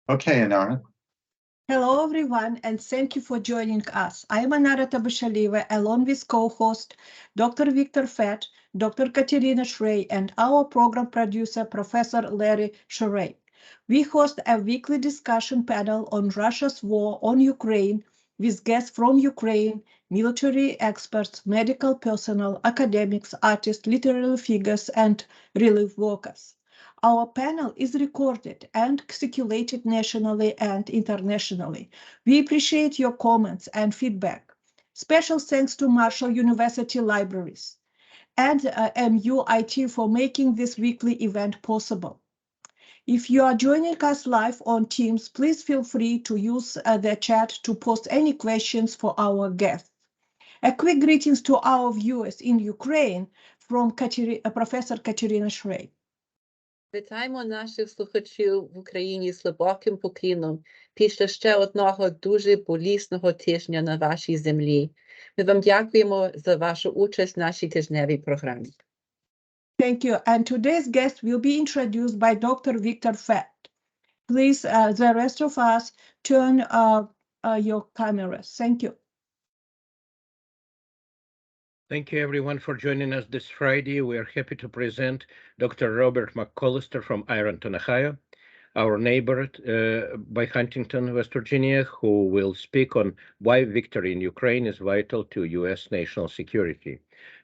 Okay, Anara. Hello, everyone, and thank you for joining us. I am Anara Tabashaliva, along with co-host Dr. Victor Fett, Dr. Katerina Shrey, and our program producer, Professor Larry Shrey. We host a weekly discussion panel on Russia's war on Ukraine with guests from Ukraine, military experts, medical personnel, academics, artists, literary figures, and relief workers. Our panel is recorded and circulated nationally and internationally. We appreciate your comments and feedback. Special thanks to Marshall University Libraries and MUIT for making this weekly event possible. If you are joining us live on Teams, please feel free to use the chat to post any questions for our guests. A quick greetings to our viewers in Ukraine from Professor Katerina Shrey. Вітаємо наших слухачів в Україні з глибоким поклоном після ще одного дуже болісного тижня на вашій землі. Ми вам дякуємо за вашу участь в нашій тижневій програмі. Thank you. And today's guest will be introduced by Dr. Victor Fett. Please, the rest of us, turn your cameras. Thank you. Thank you, everyone, for joining us this Friday. We are happy to present Dr. Robert McCollister from Ironton, Ohio, our neighbor by Huntington, West Virginia, who will speak on why victory in Ukraine is vital to U.S. national security.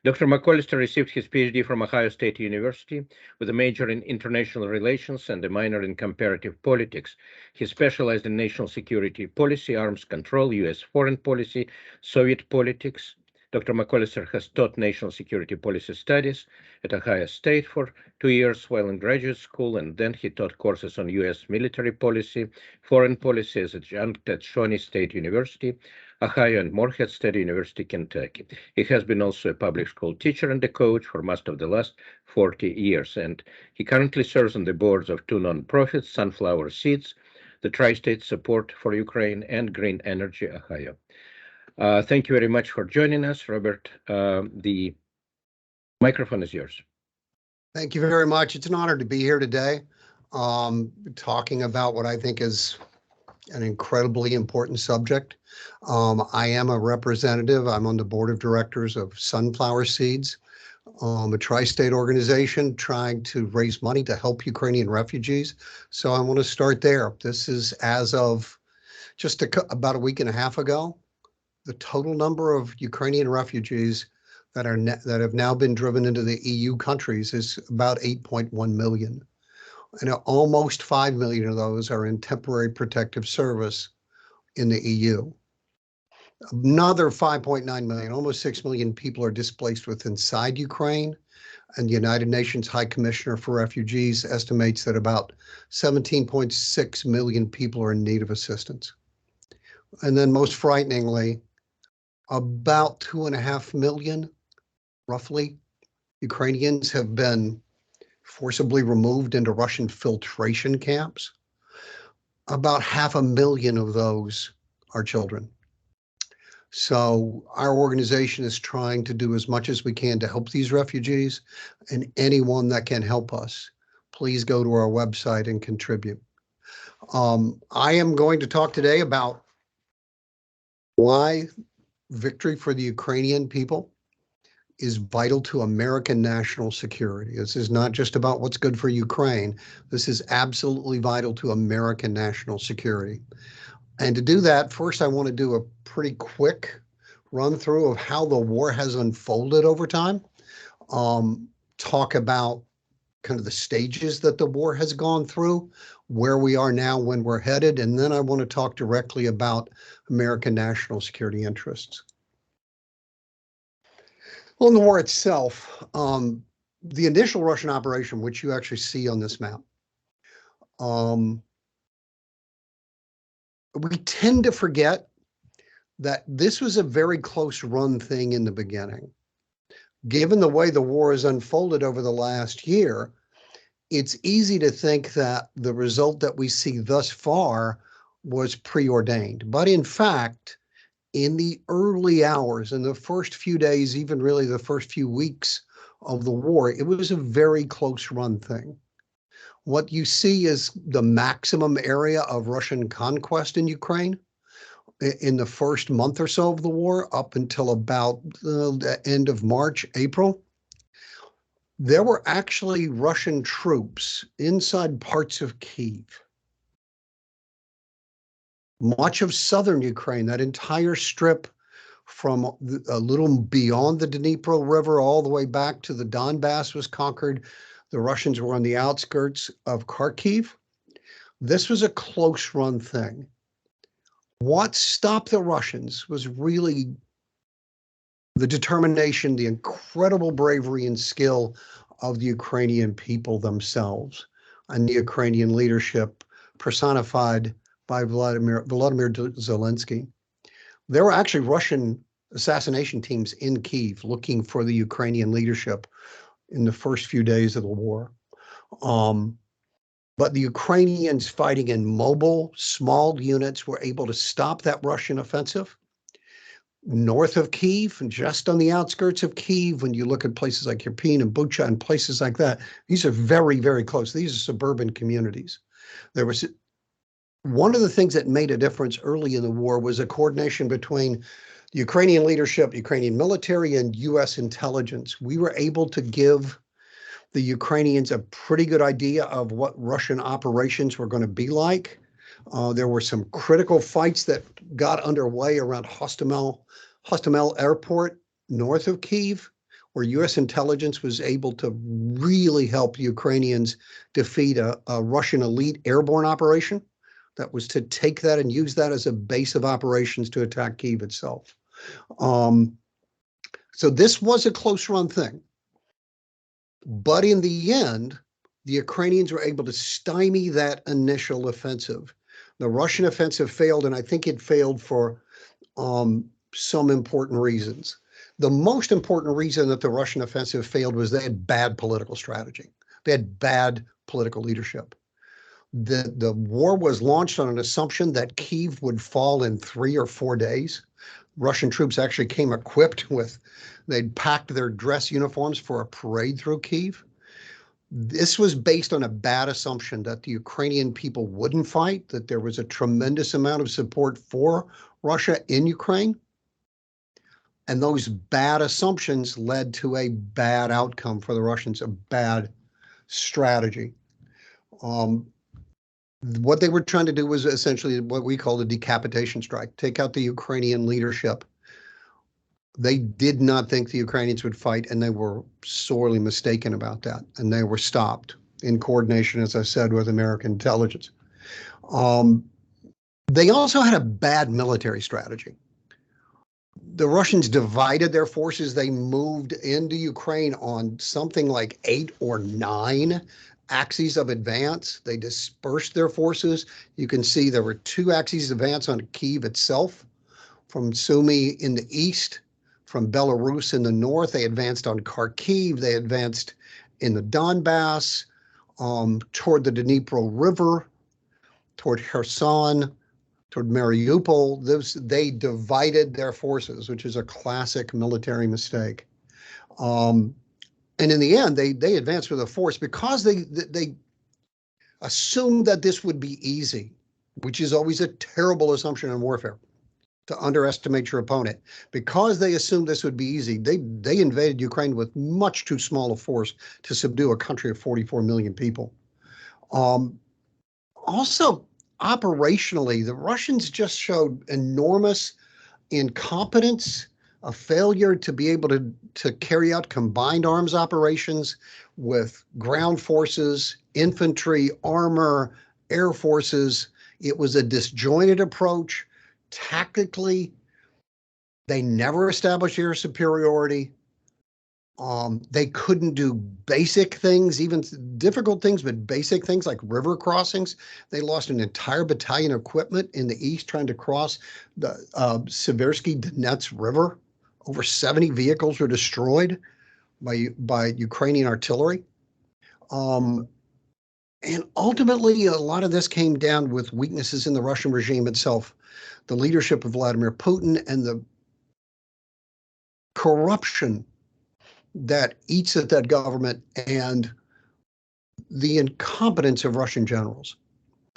Dr. McCollister received his Ph.D. from Ohio State University with a major in international relations and a minor in comparative politics. He specialized in national security policy, arms control, U.S. foreign policy, Soviet politics. Dr. McCollister has taught national security policy studies at Ohio State for 2 years while in graduate school, and then he taught courses on U.S. military policy, foreign policy as adjunct at Shawnee State University, Ohio, and Morehead State University, Kentucky. He has been also a public school teacher and a coach for most of the last 40 years, and he currently serves on the boards of 2 nonprofits, Sunflower Seeds, the Tri-State Support for Ukraine, and Green Energy Ohio. Thank you very much for joining us, Robert. The microphone is yours. Thank you very much. It's an honor to be here today, talking about what I think is an incredibly important subject. I am a representative. I'm on the board of directors of Sunflower Seeds, a tri-state organization trying to raise money to help Ukrainian refugees. So I want to start there. This is as of just about a week and a half ago. The total number of Ukrainian refugees that have now been driven into the EU countries is about 8.1 million. And almost 5 million of those are in temporary protective service in the EU. Another 5.9 million, almost 6 million people are displaced within inside Ukraine. And the United Nations High Commissioner for Refugees estimates that about 17.6 million people are in need of assistance. And then most frighteningly, about 2.5 million, roughly, Ukrainians have been forcibly removed into Russian filtration camps. About 500,000 of those are children. So our organization is trying to do as much as we can to help these refugees, and anyone that can help us, please go to our website and contribute. I am going to talk today about why victory for the Ukrainian people is vital to American national security. This is not just about what's good for Ukraine. This is absolutely vital to American national security. And to do that, first I want to do a pretty quick run through of how the war has unfolded over time. Talk about kind of the stages that the war has gone through, where we are now, when we're headed, and then I want to talk directly about American national security interests. Well, in the war itself, the initial Russian operation, which you actually see on this map, we tend to forget that this was a very close run thing in the beginning. Given the way the war has unfolded over the last year, it's easy to think that the result that we see thus far was preordained. But in fact, in the early hours, in the first few days, even really the first few weeks of the war, it was a very close run thing. What you see is the maximum area of Russian conquest in Ukraine in the first month or so of the war, up until about the end of March, April. There were actually Russian troops inside parts of Kyiv. Much of southern Ukraine, that entire strip from a little beyond the Dnipro River all the way back to the Donbass was conquered. The Russians were on the outskirts of Kharkiv. This was a close run thing. What stopped the Russians was really the determination, the incredible bravery and skill of the Ukrainian people themselves and the Ukrainian leadership personified by Vladimir Zelensky. There were actually Russian assassination teams in Kyiv looking for the Ukrainian leadership in the first few days of the war. But the Ukrainians fighting in mobile, small units were able to stop that Russian offensive. North of Kyiv and just on the outskirts of Kyiv, when you look at places like Irpin and Bucha and places like that, these are very, very close. These are suburban communities. There was one of the things that made a difference early in the war was a coordination between the Ukrainian leadership, Ukrainian military, and U.S. intelligence. We were able to give the Ukrainians a pretty good idea of what Russian operations were going to be like. There were some critical fights that got underway around Hostomel Airport, north of Kyiv, where U.S. intelligence was able to really help Ukrainians defeat a Russian elite airborne operation that was to take that and use that as a base of operations to attack Kyiv itself. So this was a close run thing. But in the end, the Ukrainians were able to stymie that initial offensive. The Russian offensive failed, and I think it failed for some important reasons. The most important reason that the Russian offensive failed was they had bad political strategy. They had bad political leadership. The war was launched on an assumption that Kyiv would fall in 3 or 4 days. Russian troops actually came equipped with, they'd packed their dress uniforms for a parade through Kyiv. This was based on a bad assumption that the Ukrainian people wouldn't fight, that there was a tremendous amount of support for Russia in Ukraine. And those bad assumptions led to a bad outcome for the Russians, a bad strategy. What they were trying to do was essentially what we call the decapitation strike, take out the Ukrainian leadership. They did not think the Ukrainians would fight, and they were sorely mistaken about that. And they were stopped in coordination, as I said, with American intelligence. They also had a bad military strategy. The Russians divided their forces. They moved into Ukraine on something like 8 or 9 axes of advance. They dispersed their forces. You can see there were 2 axes of advance on Kyiv itself, from Sumy in the east, from Belarus in the north. They advanced on Kharkiv. They advanced in the Donbass, toward the Dnipro River, toward Kherson, toward Mariupol. They divided their forces, which is a classic military mistake. And in the end, they advanced with a force because they assumed that this would be easy, which is always a terrible assumption in warfare, to underestimate your opponent. Because they assumed this would be easy, they invaded Ukraine with much too small a force to subdue a country of 44 million people. Also, operationally, the Russians just showed enormous incompetence, a failure to be able to carry out combined arms operations with ground forces, infantry, armor, air forces. It was a disjointed approach. Tactically, they never established air superiority. They couldn't do basic things, even difficult things, but basic things like river crossings. They lost an entire battalion of equipment in the east trying to cross the Siversky Donets River. Over 70 vehicles were destroyed by Ukrainian artillery. And ultimately, a lot of this came down with weaknesses in the Russian regime itself, the leadership of Vladimir Putin, and the corruption that eats at that government, and the incompetence of Russian generals.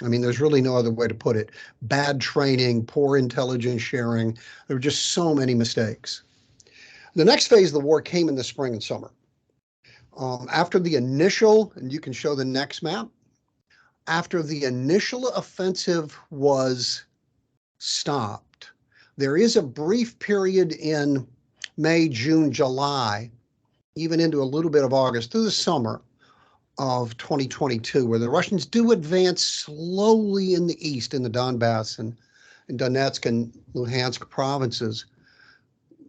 I mean, there's really no other way to put it. Bad training, poor intelligence sharing. There were just so many mistakes. The next phase of the war came in the spring and summer. After the initial, and you can show the next map, after the initial offensive was stopped, there is a brief period in May, June, July, even into a little bit of August, through the summer of 2022, where the Russians do advance slowly in the east, in the Donbass and in Donetsk and Luhansk provinces,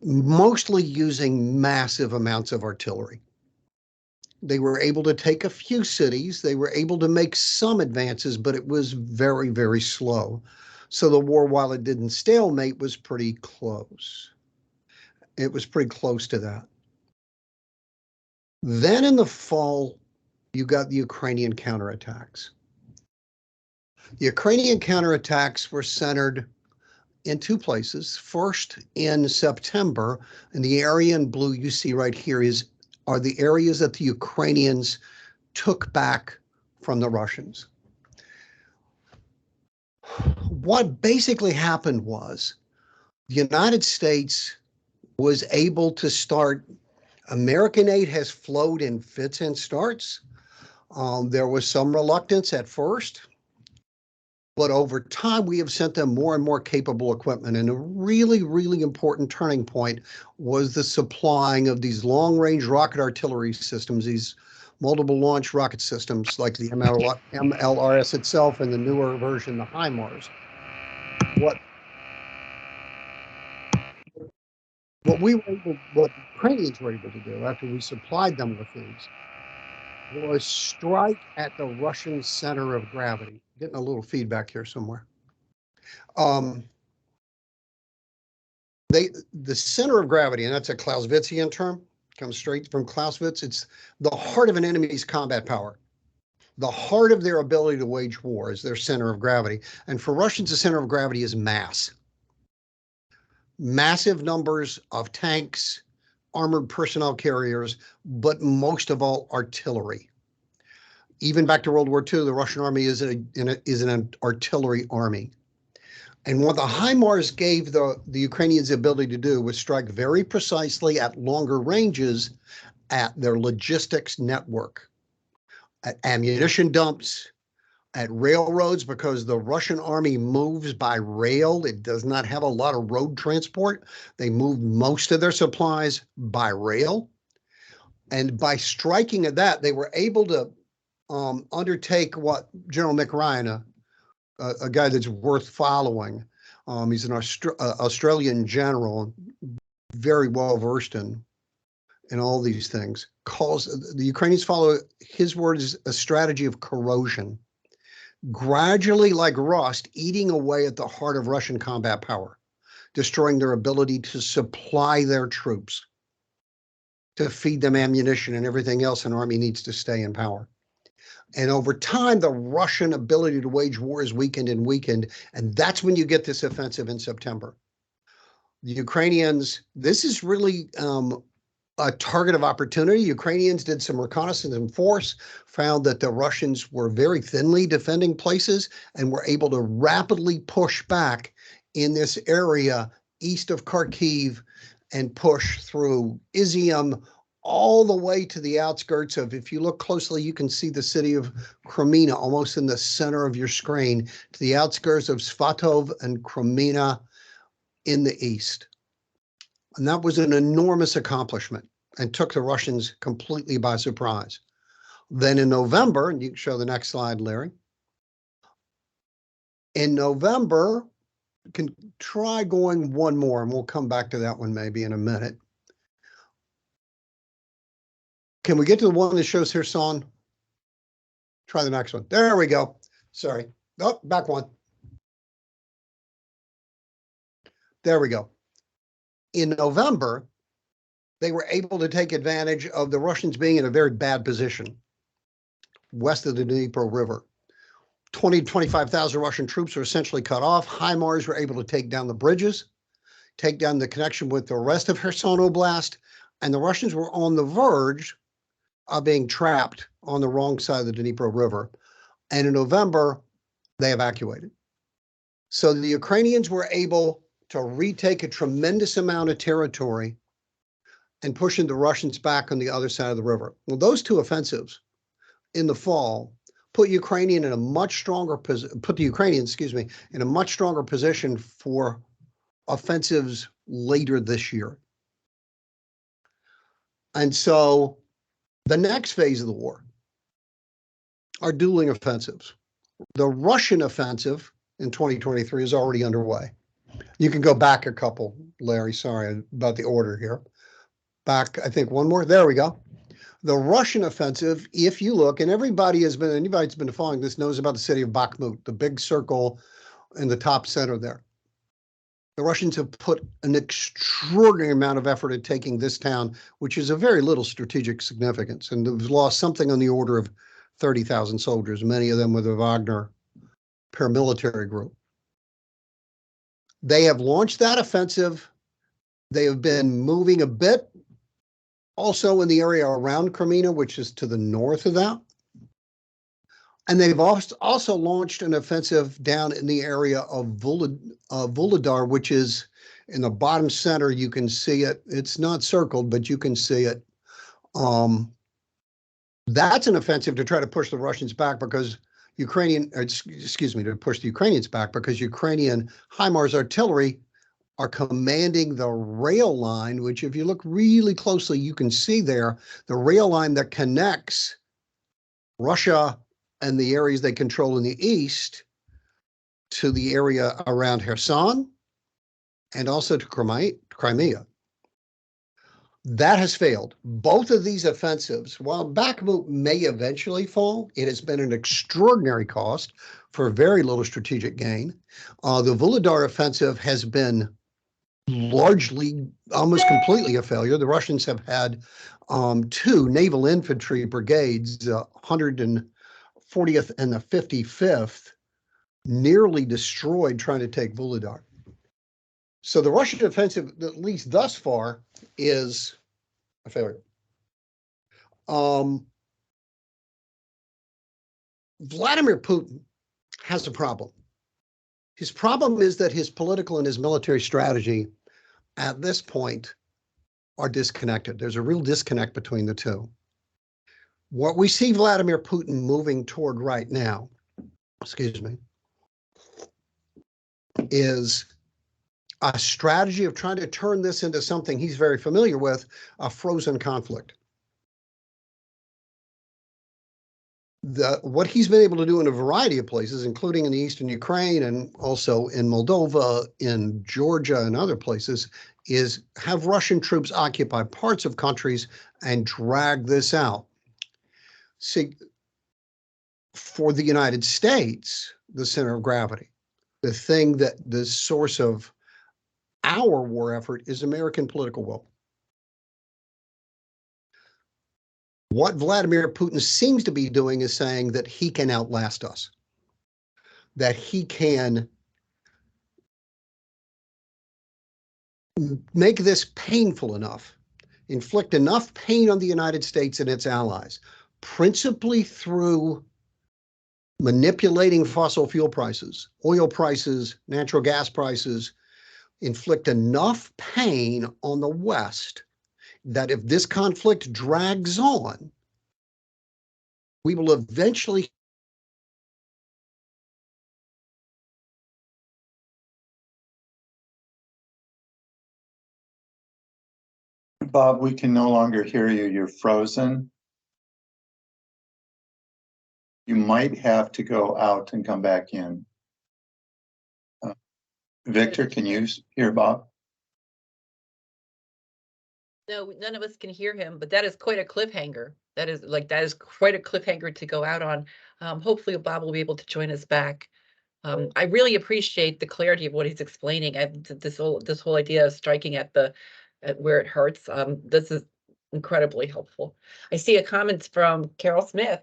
mostly using massive amounts of artillery. They were able to take a few cities. They were able to make some advances, but it was very, very slow. So the war, while it didn't stalemate, was pretty close. It was pretty close to that. Then in the fall, you got the Ukrainian counterattacks. The Ukrainian counterattacks were centered in two places. First, in September, and the area in blue you see right here are the areas that the Ukrainians took back from the Russians. What basically happened was the United States was able to start. American aid has flowed in fits and starts. There was some reluctance at first, but over time we have sent them more and more capable equipment. And a really, really important turning point was the supplying of these long-range rocket artillery systems, these multiple launch rocket systems like the MLRS itself and the newer version, the HIMARS. What the Ukrainians were able to do after we supplied them with these was strike at the Russian center of gravity. Getting a little feedback here somewhere. The center of gravity, and that's a Clausewitzian term, comes straight from Clausewitz. It's the heart of an enemy's combat power. The heart of their ability to wage war is their center of gravity. And for Russians, the center of gravity is mass. Massive numbers of tanks, armored personnel carriers, but most of all, artillery. Even back to World War II, the Russian army is an artillery army. And what the HIMARS gave the Ukrainians the ability to do was strike very precisely at longer ranges at their logistics network, at ammunition dumps, at railroads, because the Russian army moves by rail. It does not have a lot of road transport. They move most of their supplies by rail. And by striking at that, they were able to undertake what General McRyan, a guy that's worth following, he's an Australian general, very well versed in all these things, calls the Ukrainians follow his word is a strategy of corrosion, gradually, like rust, eating away at the heart of Russian combat power, destroying their ability to supply their troops, to feed them ammunition and everything else an army needs to stay in power. And over time, the Russian ability to wage war is weakened and weakened. And that's when you get this offensive in September. The Ukrainians, this is really a target of opportunity. Ukrainians did some reconnaissance in force, found that the Russians were very thinly defending places and were able to rapidly push back in this area east of Kharkiv and push through Izium, all the way to the outskirts of, if you look closely, you can see the city of Kreminna almost in the center of your screen, to the outskirts of Svatov and Kreminna in the east. And that was an enormous accomplishment and took the Russians completely by surprise. Then in November, and you can show the next slide, Larry. In November, you can try going one more, and we'll come back to that one maybe in a minute. Can we get to the one that shows Kherson? Try the next one. There we go. Sorry. Oh, back one. There we go. In November, they were able to take advantage of the Russians being in a very bad position west of the Dnieper River. 20 to 25,000 Russian troops were essentially cut off. HIMARS were able to take down the bridges, take down the connection with the rest of Kherson Oblast, and the Russians were on the verge are being trapped on the wrong side of the Dnipro River. And in November, they evacuated. So the Ukrainians were able to retake a tremendous amount of territory and pushing the Russians back on the other side of the river. Well, those two offensives in the fall put the Ukrainians, in a much stronger position for offensives later this year. And so the next phase of the war are dueling offensives. The Russian offensive in 2023 is already underway. You can go back a couple, Larry, sorry about the order here. Back, I think one more, there we go. The Russian offensive, if you look, and anybody that's been following this knows about the city of Bakhmut, the big circle in the top center there. The Russians have put an extraordinary amount of effort at taking this town, which is of very little strategic significance, and they've lost something on the order of 30,000 soldiers, many of them with the Wagner paramilitary group. They have launched that offensive. They have been moving a bit also in the area around Crimea, which is to the north of that. And they've also launched an offensive down in the area of Vuhledar, which is in the bottom center. You can see it. It's not circled, but you can see it. That's an offensive to try to push the Russians back because to push the Ukrainians back because Ukrainian HIMARS artillery are commanding the rail line, which if you look really closely, you can see there, the rail line that connects Russia and the areas they control in the east to the area around Kherson and also to Crimea. That has failed. Both of these offensives, while Bakhmut may eventually fall, it has been an extraordinary cost for very little strategic gain. The Vuhledar offensive has been largely, almost completely a failure. The Russians have had two naval infantry brigades, 140th and the 55th, nearly destroyed trying to take Vuhledar. So the Russian offensive, at least thus far, is a failure. Vladimir Putin has a problem. His problem is that his political and his military strategy at this point are disconnected. There's a real disconnect between the two. What we see Vladimir Putin moving toward right now, is a strategy of trying to turn this into something he's very familiar with, a frozen conflict. What he's been able to do in a variety of places, including in the eastern Ukraine and also in Moldova, in Georgia and other places, is have Russian troops occupy parts of countries and drag this out. See, for the United States, the center of gravity, the thing that the source of our war effort is American political will. What Vladimir Putin seems to be doing is saying that he can outlast us, that he can make this painful enough, inflict enough pain on the United States and its allies, principally through manipulating fossil fuel prices, oil prices, natural gas prices, inflict enough pain on the West that if this conflict drags on, we will eventually Bob, we can no longer hear you. You're frozen. You might have to go out and come back in. Victor, can you hear Bob? No, none of us can hear him, but that is quite a cliffhanger. That is quite a cliffhanger to go out on. Hopefully Bob will be able to join us back. I really appreciate the clarity of what he's explaining. This whole idea of striking at where it hurts. This is incredibly helpful. I see a comment from Carol Smith.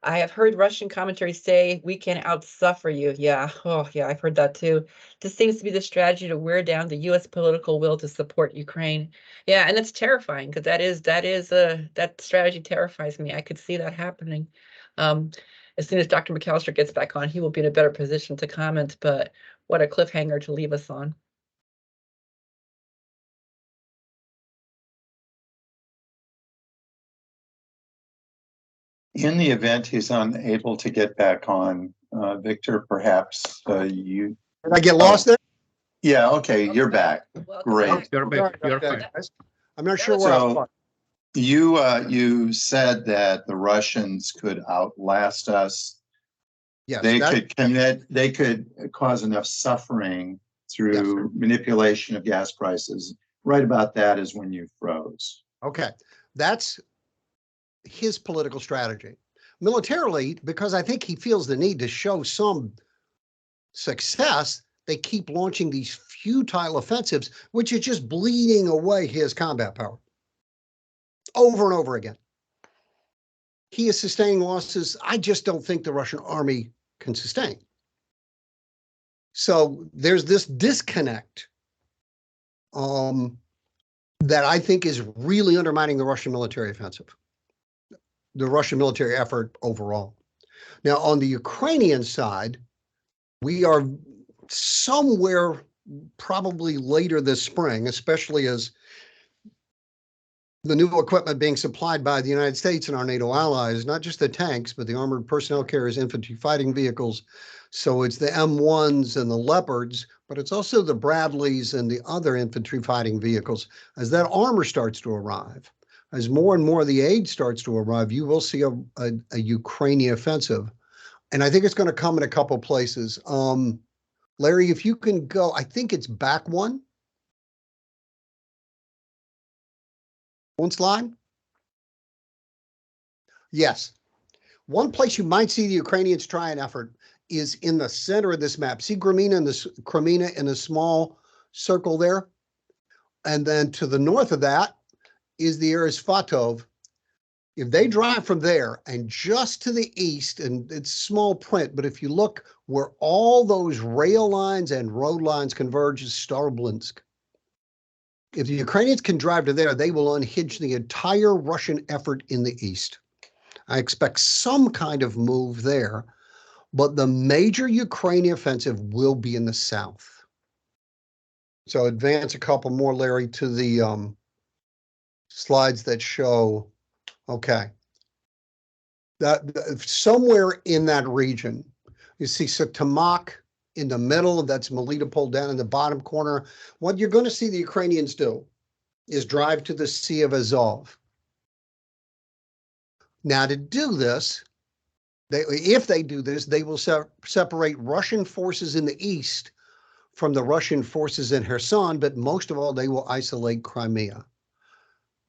I have heard Russian commentaries say we can outsuffer you. Yeah, oh yeah, I've heard that too. This seems to be the strategy to wear down the U.S. political will to support Ukraine. Yeah, and that's terrifying because that strategy terrifies me. I could see that happening. As soon as Dr. McCollister gets back on, he will be in a better position to comment. But what a cliffhanger to leave us on. In the event he's unable to get back on, Victor, perhaps you. Did I get lost there? Yeah, okay, you're back. Welcome Great. back. You're back. Sorry You're about that, fine. guys. I'm not sure where I So was. you said that the Russians could outlast us. Yes, They could cause enough suffering through manipulation of gas prices. Right about that is when you froze. okay. That's his political strategy. Militarily, because I think he feels the need to show some success, they keep launching these futile offensives, which is just bleeding away his combat power over and over again. He is sustaining losses I just don't think the Russian army can sustain. So there's this disconnect that I think is really undermining the Russian military offensive, the Russian military effort overall. Now, on the Ukrainian side, we are somewhere probably later this spring, especially as the new equipment being supplied by the United States and our NATO allies, not just the tanks, but the armored personnel carriers, infantry fighting vehicles. So it's the M1s and the Leopards, but it's also the Bradleys and the other infantry fighting vehicles. As that armor starts to arrive, as more and more of the aid starts to arrive, you will see a Ukrainian offensive. And I think it's going to come in a couple places. Larry, if you can go, I think it's back one slide. Yes. One place you might see the Ukrainians try an effort is in the center of this map. See Crimea in the small circle there? And then to the north of that is the Eresfatov. If they drive from there and just to the east, and it's small print, but if you look where all those rail lines and road lines converge is Staroblinsk. If the Ukrainians can drive to there, they will unhinge the entire Russian effort in the east. I expect some kind of move there, but the major Ukrainian offensive will be in the south. So advance a couple more, Larry, to the slides that show, okay, that somewhere in that region, you see Syktyvkar in the middle, that's Melitopol down in the bottom corner. What you're going to see the Ukrainians do is drive to the Sea of Azov. Now, to do this, if they do this, they will separate Russian forces in the east from the Russian forces in Kherson, but most of all, they will isolate Crimea.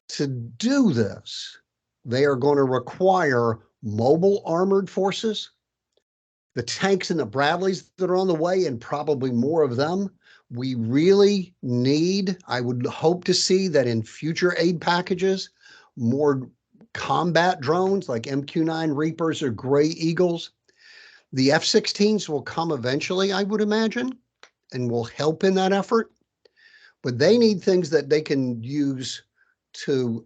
To do this, they are going to require mobile armored forces, the tanks and the Bradleys that are on the way, and probably more of them. We really need, I would hope to see that in future aid packages, more combat drones like MQ-9 Reapers or Gray Eagles. The F-16s will come eventually, I would imagine, and will help in that effort. But they need things that they can use to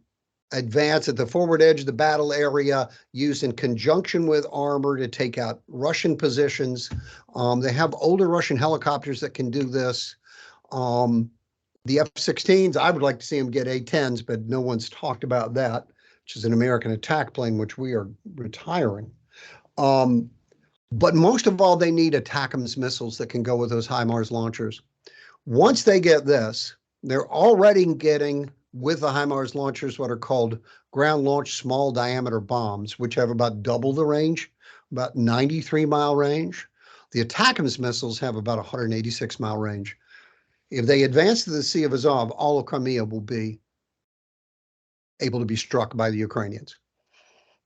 advance at the forward edge of the battle area, used in conjunction with armor to take out Russian positions. They have older Russian helicopters that can do this. The F-16s, I would like to see them get A-10s, but no one's talked about that, which is an American attack plane, which we are retiring. But most of all, they need ATACMS missiles that can go with those HIMARS launchers. Once they get this, they're already getting, with the HIMARS launchers, what are called ground launch small diameter bombs, which have about double the range, about 93-mile range. The ATACMS missiles have about 186-mile range. If they advance to the Sea of Azov, all of Crimea will be able to be struck by the Ukrainians.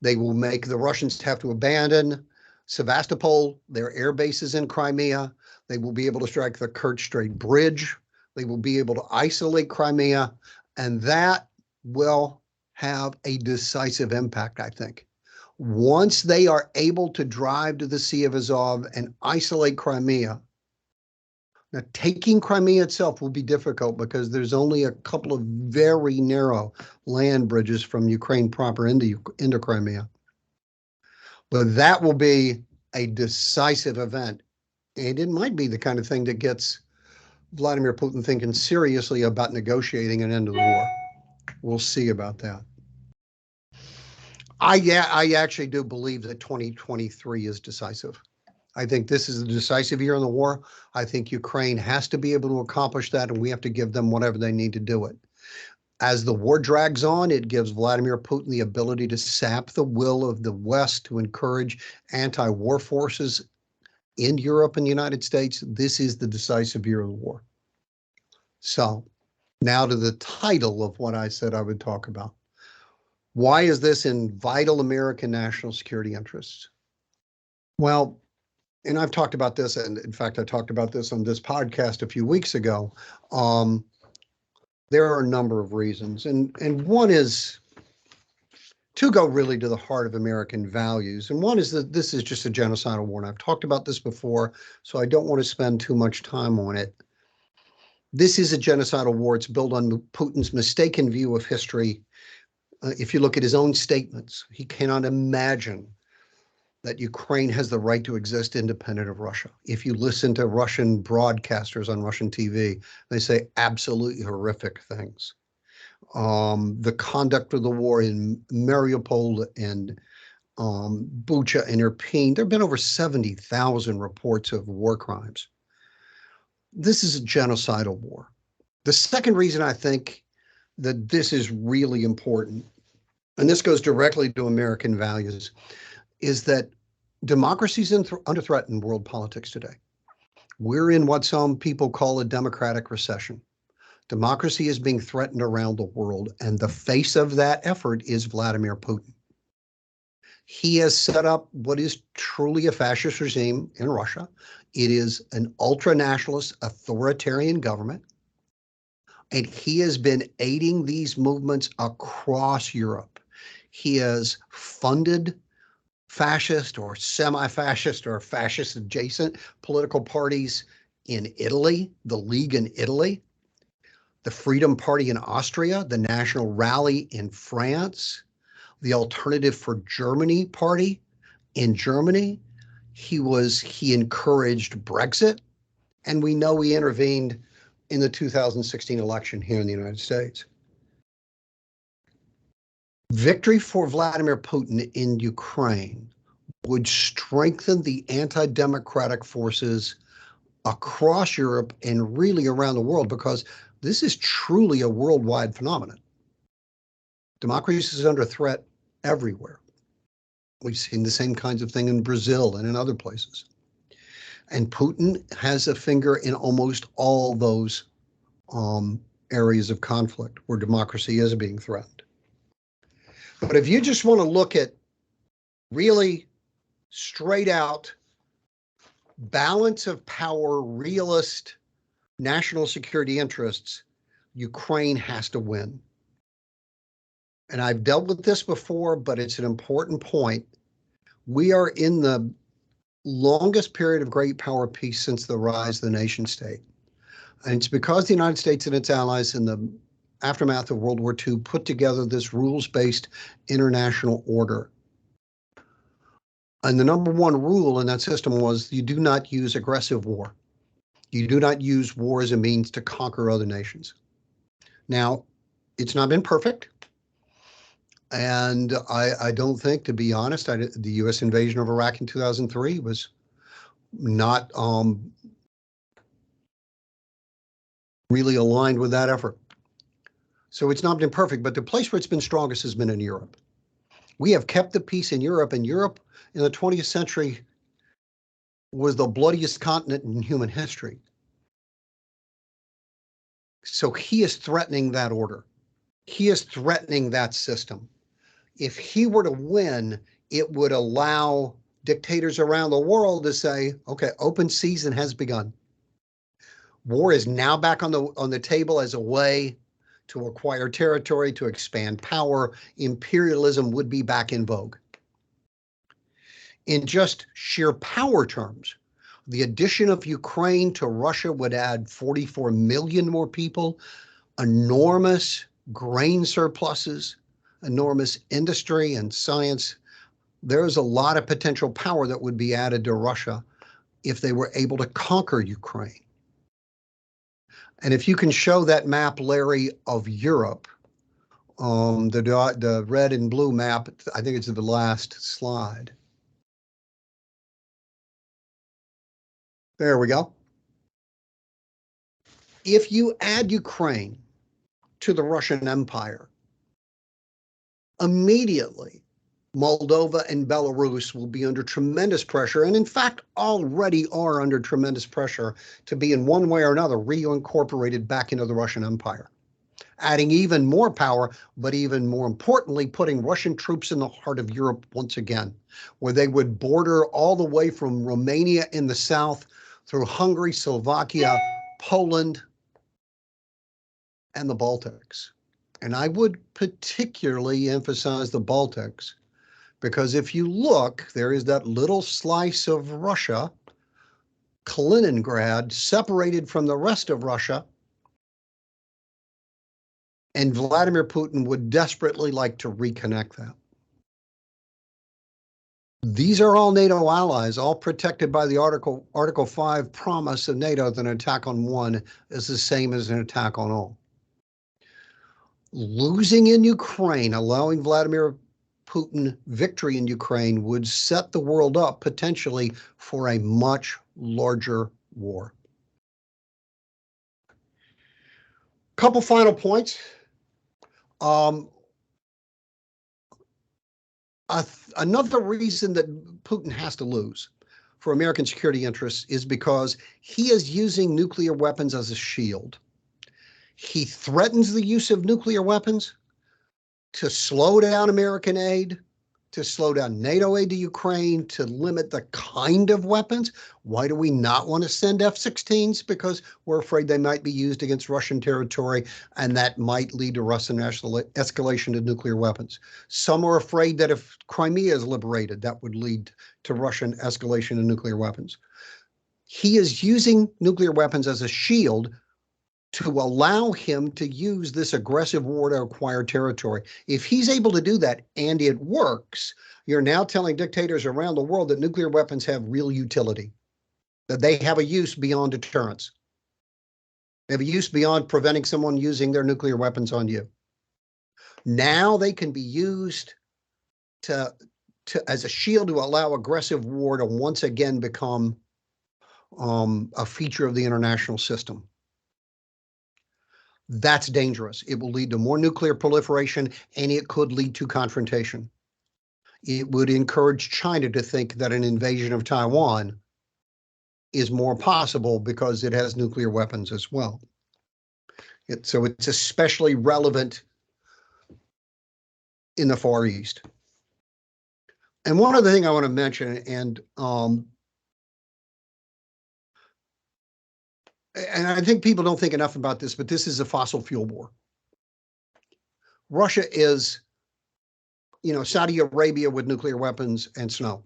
They will make the Russians have to abandon Sevastopol, their air bases in Crimea. They will be able to strike the Kerch Strait Bridge. They will be able to isolate Crimea, and that will have a decisive impact, I think. Once they are able to drive to the Sea of Azov and isolate Crimea, now taking Crimea itself will be difficult because there's only a couple of very narrow land bridges from Ukraine proper into Crimea. But that will be a decisive event. And it might be the kind of thing that gets Vladimir Putin thinking seriously about negotiating an end to the war. We'll see about that. I actually do believe that 2023 is decisive. I think this is a decisive year in the war. I think Ukraine has to be able to accomplish that, and we have to give them whatever they need to do it. As the war drags on, it gives Vladimir Putin the ability to sap the will of the West to encourage anti-war forces in Europe and the United States. This is the decisive year of the war. So now to the title of what I said I would talk about. Why is this in vital American national security interests? Well, and I've talked about this, and in fact, I talked about this on this podcast a few weeks ago. There are a number of reasons, and one is to go really to the heart of American values. And one is that this is just a genocidal war, and I've talked about this before, so I don't want to spend too much time on it. This is a genocidal war. It's built on Putin's mistaken view of history. If you look at his own statements, he cannot imagine that Ukraine has the right to exist independent of Russia. If you listen to Russian broadcasters on Russian TV, they say absolutely horrific things. The conduct of the war in Mariupol and Bucha and Irpin, there have been over 70,000 reports of war crimes. This is a genocidal war. The second reason I think that this is really important, and this goes directly to American values, is that democracy is under threat in world politics today. We're in what some people call a democratic recession. Democracy is being threatened around the world, and the face of that effort is Vladimir Putin. He has set up what is truly a fascist regime in Russia. It is an ultra-nationalist authoritarian government, and he has been aiding these movements across Europe. He has funded fascist or semi-fascist or fascist adjacent political parties in Italy, the League in Italy, the Freedom Party in Austria, the National Rally in France, the Alternative for Germany Party in Germany. He encouraged Brexit, and we know he intervened in the 2016 election here in the United States. Victory for Vladimir Putin in Ukraine would strengthen the anti-democratic forces across Europe and really around the world, because this is truly a worldwide phenomenon. Democracy is under threat everywhere. We've seen the same kinds of thing in Brazil and in other places. And Putin has a finger in almost all those areas of conflict where democracy is being threatened. But if you just want to look at really straight out balance of power, realist national security interests, Ukraine has to win. And I've dealt with this before, but it's an important point. We are in the longest period of great power peace since the rise of the nation state. And it's because the United States and its allies in the aftermath of World War II put together this rules-based international order. And the number one rule in that system was you do not use aggressive war. You do not use war as a means to conquer other nations. Now, it's not been perfect. And I don't think, to be honest, the U.S. invasion of Iraq in 2003 was not really aligned with that effort. So it's not been perfect, but the place where it's been strongest has been in Europe. We have kept the peace in Europe, and Europe in the 20th century was the bloodiest continent in human history. So he is threatening that order. He is threatening that system. If he were to win, it would allow dictators around the world to say, okay, open season has begun. War is now back on the table as a way to acquire territory, to expand power. Imperialism would be back in vogue. In just sheer power terms, the addition of Ukraine to Russia would add 44 million more people, enormous grain surpluses, enormous industry and science. There's a lot of potential power that would be added to Russia if they were able to conquer Ukraine. And if you can show that map, Larry, of Europe, the red and blue map, I think it's the last slide. There we go. If you add Ukraine to the Russian Empire, immediately Moldova and Belarus will be under tremendous pressure, and in fact already are under tremendous pressure to be in one way or another reincorporated back into the Russian Empire, adding even more power, but even more importantly, putting Russian troops in the heart of Europe once again, where they would border all the way from Romania in the south through Hungary, Slovakia, Poland, and the Baltics. And I would particularly emphasize the Baltics, because if you look, there is that little slice of Russia, Kaliningrad, separated from the rest of Russia, and Vladimir Putin would desperately like to reconnect that. These are all NATO allies, all protected by the Article 5 promise of NATO that an attack on one is the same as an attack on all. Losing in Ukraine, allowing Vladimir Putin victory in Ukraine would set the world up potentially for a much larger war. Couple final points. Another reason that Putin has to lose for American security interests is because he is using nuclear weapons as a shield. He threatens the use of nuclear weapons to slow down American aid, to slow down NATO aid to Ukraine, to limit the kind of weapons. Why do we not want to send F-16s? Because we're afraid they might be used against Russian territory, and that might lead to Russian escalation to nuclear weapons. Some are afraid that if Crimea is liberated, that would lead to Russian escalation of nuclear weapons. He is using nuclear weapons as a shield to allow him to use this aggressive war to acquire territory. If he's able to do that and it works, you're now telling dictators around the world that nuclear weapons have real utility, that they have a use beyond deterrence. They have a use beyond preventing someone using their nuclear weapons on you. Now they can be used as a shield to allow aggressive war to once again become a feature of the international system. That's dangerous. It will lead to more nuclear proliferation, and it could lead to confrontation. It would encourage China to think that an invasion of Taiwan is more possible because it has nuclear weapons as well. So it's especially relevant in the Far East. And one other thing I want to mention, and I think people don't think enough about this, but this is a fossil fuel war. Russia is, Saudi Arabia with nuclear weapons and snow.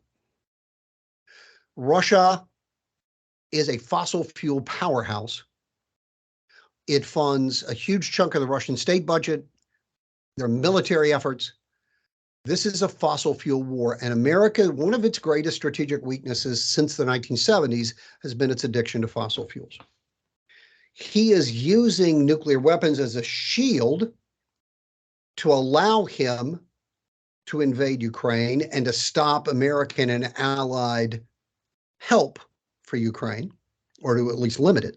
Russia is a fossil fuel powerhouse. It funds a huge chunk of the Russian state budget, their military efforts. This is a fossil fuel war, and America, one of its greatest strategic weaknesses since the 1970s has been its addiction to fossil fuels. He is using nuclear weapons as a shield to allow him to invade Ukraine and to stop American and allied help for Ukraine, or to at least limit it.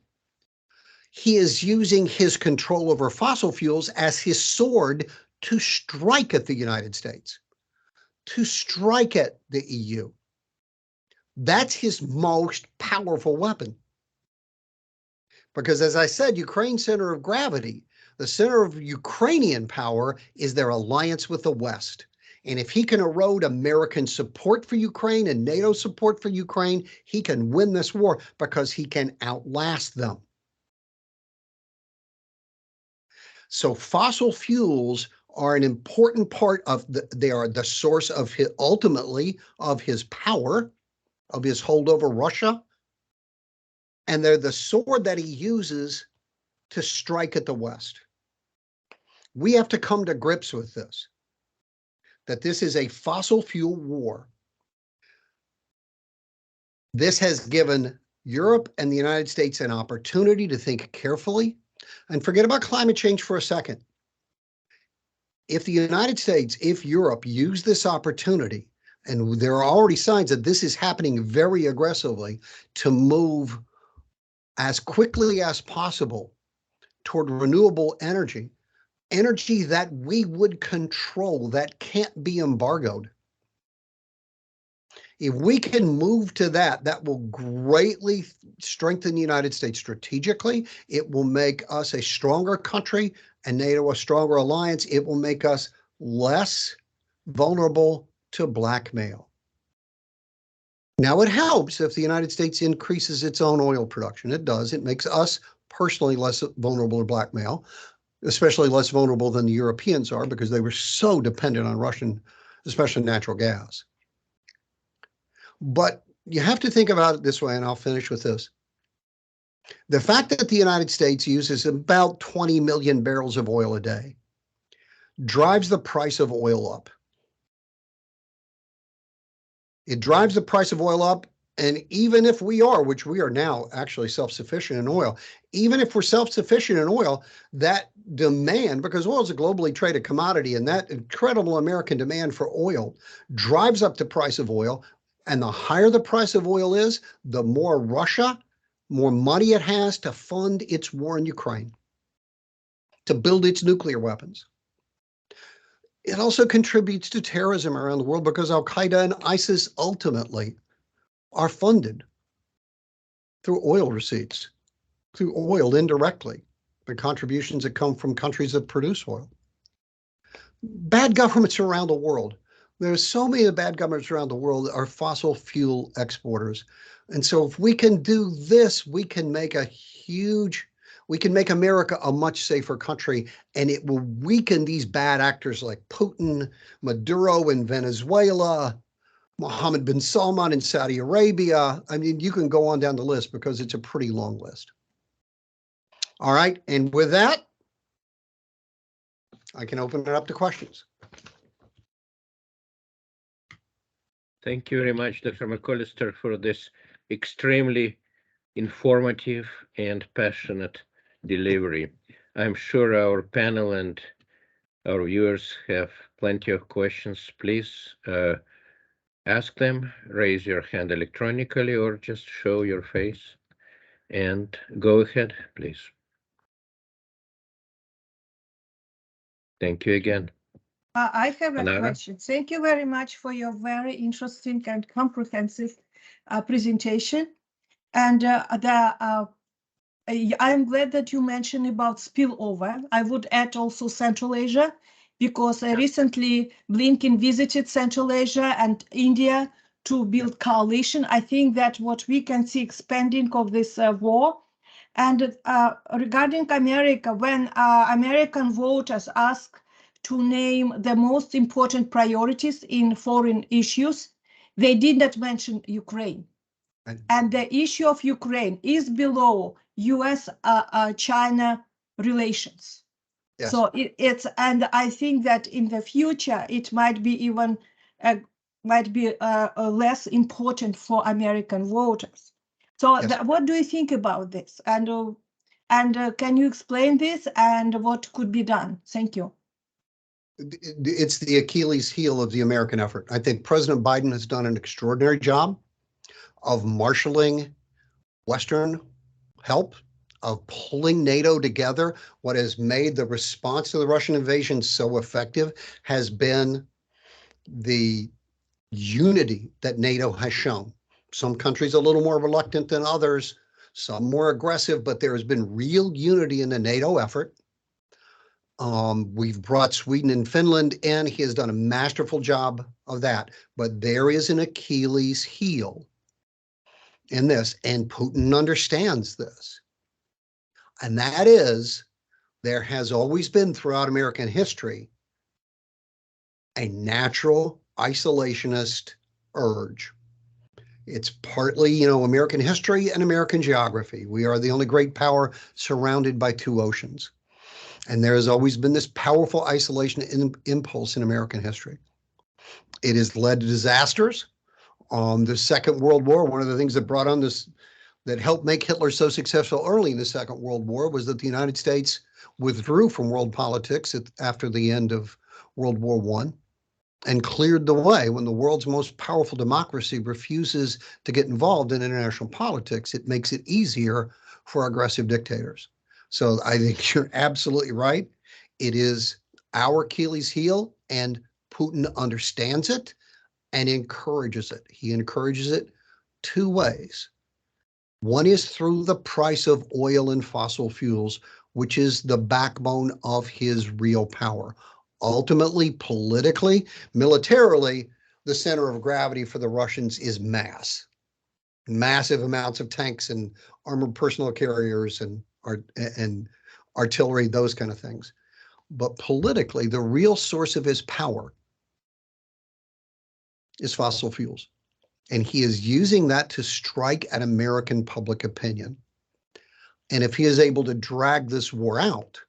He is using his control over fossil fuels as his sword to strike at the United States, to strike at the EU. That's his most powerful weapon. Because as I said, Ukraine's center of gravity, the center of Ukrainian power is their alliance with the West. And if he can erode American support for Ukraine and NATO support for Ukraine, he can win this war because he can outlast them. So fossil fuels are an important part of they are the source of his, ultimately, of his power, of his hold over Russia. And they're the sword that he uses to strike at the West. We have to come to grips with this, that this is a fossil fuel war. This has given Europe and the United States an opportunity to think carefully and forget about climate change for a second. If the United States, if Europe use this opportunity, and there are already signs that this is happening very aggressively, to move as quickly as possible toward renewable energy, energy that we would control, that can't be embargoed. If we can move to that, that will greatly strengthen the United States strategically. It will make us a stronger country and NATO a stronger alliance. It will make us less vulnerable to blackmail. Now, it helps if the United States increases its own oil production. It does. It makes us personally less vulnerable to blackmail, especially less vulnerable than the Europeans are, because they were so dependent on Russian, especially natural gas. But you have to think about it this way, and I'll finish with this. The fact that the United States uses about 20 million barrels of oil a day drives the price of oil up. It drives the price of oil up, and even if we are, which we are now actually self-sufficient in oil, even if we're self-sufficient in oil, that demand, because oil is a globally traded commodity, and that incredible American demand for oil drives up the price of oil. And the higher the price of oil is, the more Russia, more money it has to fund its war in Ukraine, to build its nuclear weapons. It also contributes to terrorism around the world, because Al-Qaeda and ISIS ultimately are funded through oil receipts, through oil indirectly, the contributions that come from countries that produce oil. Bad governments around the world. There's so many bad governments around the world that are fossil fuel exporters. And so if we can do this, we can make America a much safer country, and it will weaken these bad actors like Putin, Maduro in Venezuela, Mohammed bin Salman in Saudi Arabia. I mean, you can go on down the list because it's a pretty long list. All right, and with that, I can open it up to questions. Thank you very much, Dr. McCollister, for this extremely informative and passionate delivery. I'm sure our panel and our viewers have plenty of questions. Please ask them, raise your hand electronically, or just show your face. And go ahead, please. Thank you again. I have a Anara? question. Thank you very much for your very interesting and comprehensive presentation. And I'm glad that you mentioned about spillover. I would add also Central Asia, because recently Blinken visited Central Asia and India to build coalition. I think that what we can see expanding of this war. And regarding America, when American voters ask to name the most important priorities in foreign issues, they did not mention Ukraine. And the issue of Ukraine is below US-China relations. Yes. So it's, and I think that in the future, it might be even, less important for American voters. So Yes. what do you think about this? And can you explain this and what could be done? Thank you. It's the Achilles heel of the American effort. I think President Biden has done an extraordinary job of marshaling Western help, of pulling NATO together. What has made the response to the Russian invasion so effective has been the unity that NATO has shown. Some countries a little more reluctant than others, some more aggressive, but there has been real unity in the NATO effort. We've brought Sweden and Finland in. He has done a masterful job of that. But there is an Achilles heel in this, and Putin understands this. And that is, there has always been throughout American history a natural isolationist urge. It's partly, American history and American geography. We are the only great power surrounded by two oceans. And there has always been this powerful isolation impulse in American history. It has led to disasters. The Second World War, one of the things that brought on this, that helped make Hitler so successful early in the Second World War, was that the United States withdrew from world politics after the end of World War I and cleared the way. When the world's most powerful democracy refuses to get involved in international politics, it makes it easier for aggressive dictators. So I think you're absolutely right. It is our Achilles heel, and Putin understands it and encourages it. He encourages it two ways. One is through the price of oil and fossil fuels, which is the backbone of his real power. Ultimately, politically, militarily, the center of gravity for the Russians is massive amounts of tanks and armored personnel carriers and artillery, those kind of things. But politically, the real source of his power is fossil fuels. And he is using that to strike at American public opinion. And if he is able to drag this war out,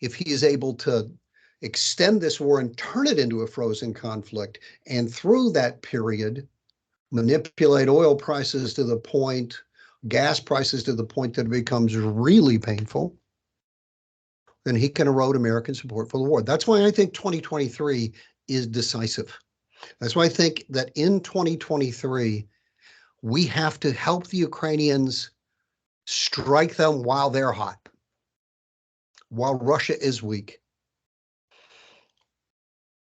if he is able to extend this war and turn it into a frozen conflict, and through that period, manipulate oil prices to the point, gas prices to the point that it becomes really painful, then he can erode American support for the war. That's why I think 2023 is decisive. That's why I think that in 2023, we have to help the Ukrainians strike them while they're hot, while Russia is weak.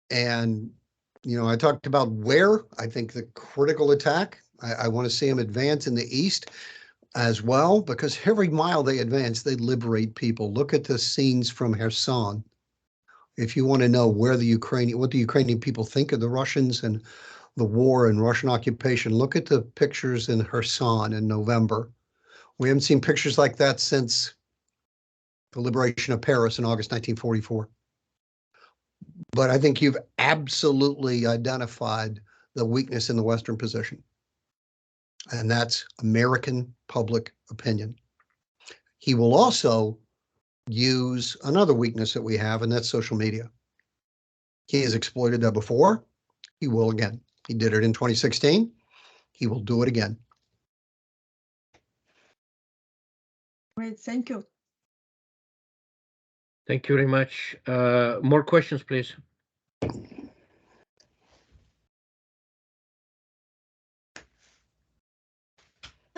And, I talked about where I think the critical attack, I want to see them advance in the east as well, because every mile they advance, they liberate people. Look at the scenes from Kherson. If you want to know what the Ukrainian people think of the Russians and the war and Russian occupation, look at the pictures in Kherson in November. We haven't seen pictures like that since the liberation of Paris in August 1944. But I think you've absolutely identified the weakness in the Western position. And that's American public opinion. He will also use another weakness that we have, and that's social media. He has exploited that before. He will again. He did it in 2016. He will do it again. Great, thank you. Thank you very much. More questions, please.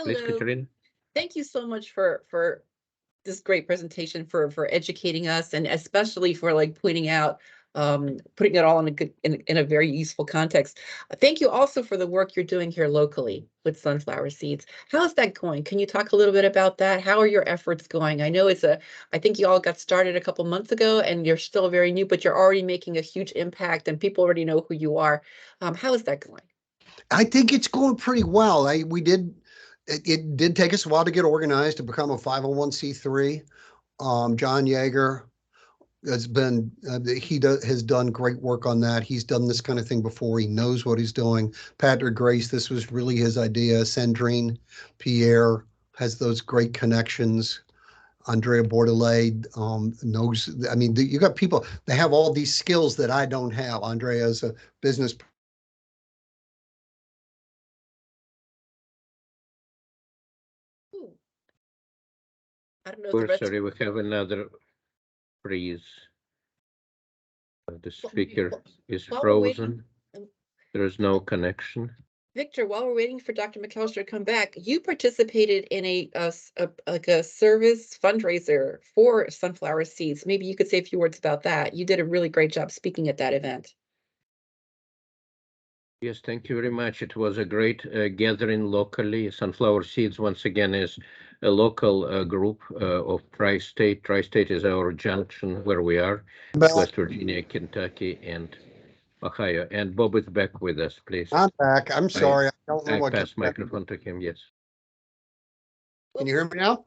Please, Hello. Katerina. Thank you so much for this great presentation, for educating us, and especially for pointing out, putting it all in a very useful context. Thank you also for the work you're doing here locally with sunflower seeds. How's that going? Can you talk a little bit about that? How are your efforts going? I know I think you all got started a couple months ago and you're still very new, but you're already making a huge impact and people already know who you are. How is that going? I think it's going pretty well. It did take us a while to get organized to become a 501c3. John Yeager has has done great work on that. He's done this kind of thing before. He knows what he's doing. Patrick Grace, this was really his idea. Sandrine Pierre has those great connections. Andrea Bordelais knows. I mean, you got people, they have all these skills that I don't have. Andrea is a business. I don't know. We're sorry, we have another freeze. The speaker is frozen. There is no connection. Victor, while we're waiting for Dr. McCollister to come back, you participated in a service fundraiser for sunflower seeds. Maybe you could say a few words about that. You did a really great job speaking at that event. Yes, thank you very much. It was a great gathering locally. Sunflower Seeds, once again, is a local group of Tri-State. Tri-State is our junction where we are, West Virginia, Kentucky, and Ohio. And Bob is back with us, please. I'm back. I'm sorry. I don't know I what. pass microphone to him, yes. Can you hear me now?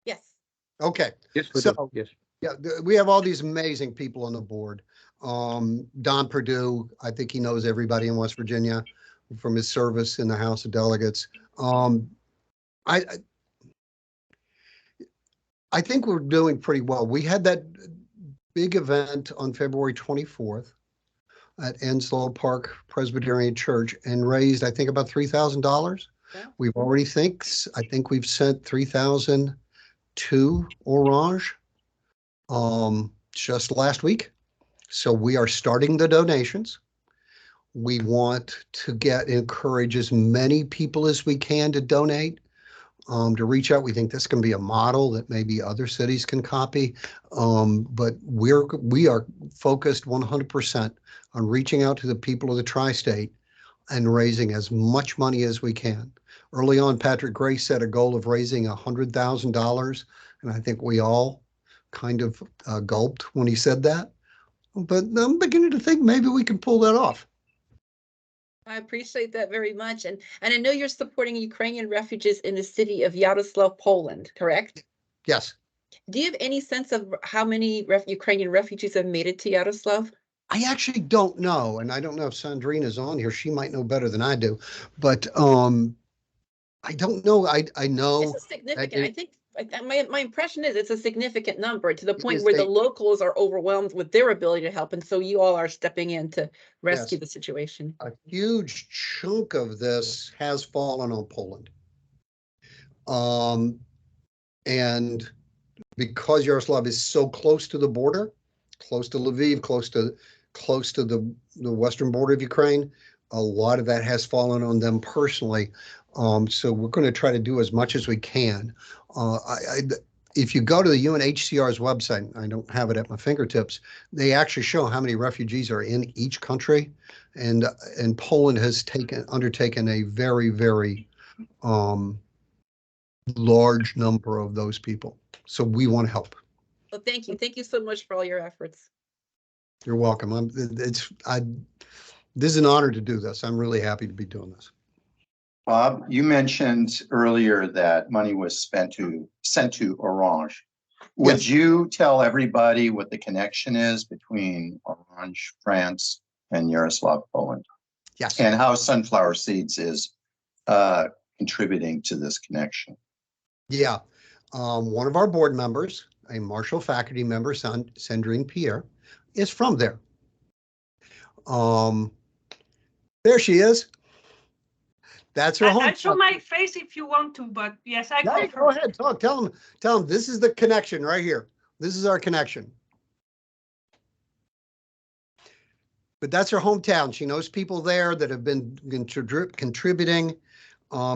Yes. Okay. Yes, So, yes. yeah, we have all these amazing people on the board. Don Perdue, I think he knows everybody in West Virginia from his service in the House of Delegates. I think we're doing pretty well. We had that big event on February 24th at Enslow Park Presbyterian Church and raised, I think, about $3,000. Yeah. We've already I think we've sent 3,000 to Orange just last week. So we are starting the donations. We want to encourage as many people as we can to donate, to reach out. We think this can be a model that maybe other cities can copy. But we are focused 100% on reaching out to the people of the tri-state and raising as much money as we can. Early on, Patrick Gray set a goal of raising $100,000, and I think we all kind of gulped when he said that. But I'm beginning to think maybe we can pull that off. I appreciate that very much. And I know you're supporting Ukrainian refugees in the city of Yaroslav, Poland, correct? Yes. Do you have any sense of how many Ukrainian refugees have made it to Yaroslav? I actually don't know, and I don't know if Sandrina's on here. She might know better than I do, but I don't know. I know This is significant. I think my impression is it's a significant number, to the point where the locals are overwhelmed with their ability to help, and so you all are stepping in to rescue the situation. A huge chunk of this has fallen on Poland, and because Yaroslav is so close to the border, close to Lviv, close to the western border of Ukraine, a lot of that has fallen on them personally. So we're going to try to do as much as we can. If you go to the UNHCR's website, I don't have it at my fingertips, they actually show how many refugees are in each country, and Poland has undertaken a very, very large number of those people. So we want to help. Well, thank you. Thank you so much for all your efforts. You're welcome. This is an honor to do this. I'm really happy to be doing this. Bob, you mentioned earlier that money was sent to Orange. Would you tell everybody what the connection is between Orange, France, and Yaroslav, Poland? Yes. And how Sunflower Seeds is contributing to this connection? Yeah. One of our board members, a Marshall faculty member, Sandrine Pierre, is from there. There she is. That's her home. I'll show my face if you want to, but yes, I No, confirm. go ahead, talk. Tell them this is the connection right here. This is our connection. But that's her hometown. She knows people there that have been contributing.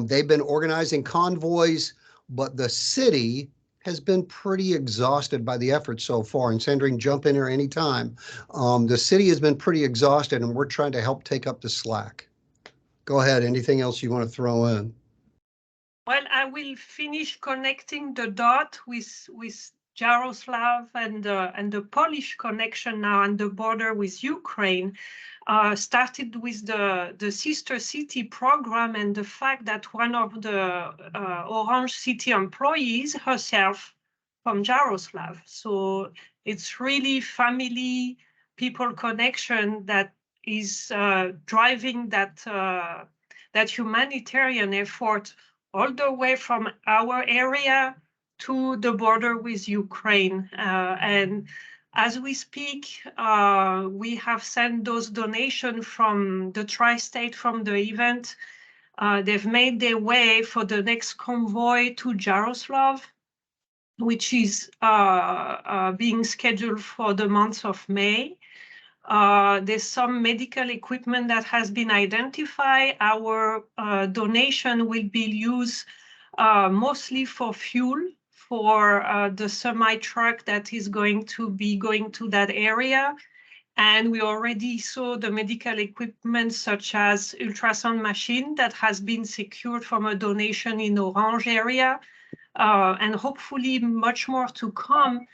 They've been organizing convoys, but the city has been pretty exhausted by the effort so far. And Sandrine, jump in here anytime. The city has been pretty exhausted, and we're trying to help take up the slack. Go ahead. Anything else you want to throw in? Well, I will finish connecting the dot with Jaroslav and the Polish connection now on the border with Ukraine. Started with the Sister City program and the fact that one of the Orange City employees herself from Jaroslav. So it's really family, people connection that is driving that humanitarian effort all the way from our area to the border with Ukraine. And as we speak, we have sent those donations from the tri-state from the event. They've made their way for the next convoy to Jaroslav, which is being scheduled for the month of May. There's some medical equipment that has been identified. Our donation will be used mostly for fuel for the semi-truck that is going to be going to that area. And we already saw the medical equipment such as ultrasound machine that has been secured from a donation in Orange area. And hopefully much more to come.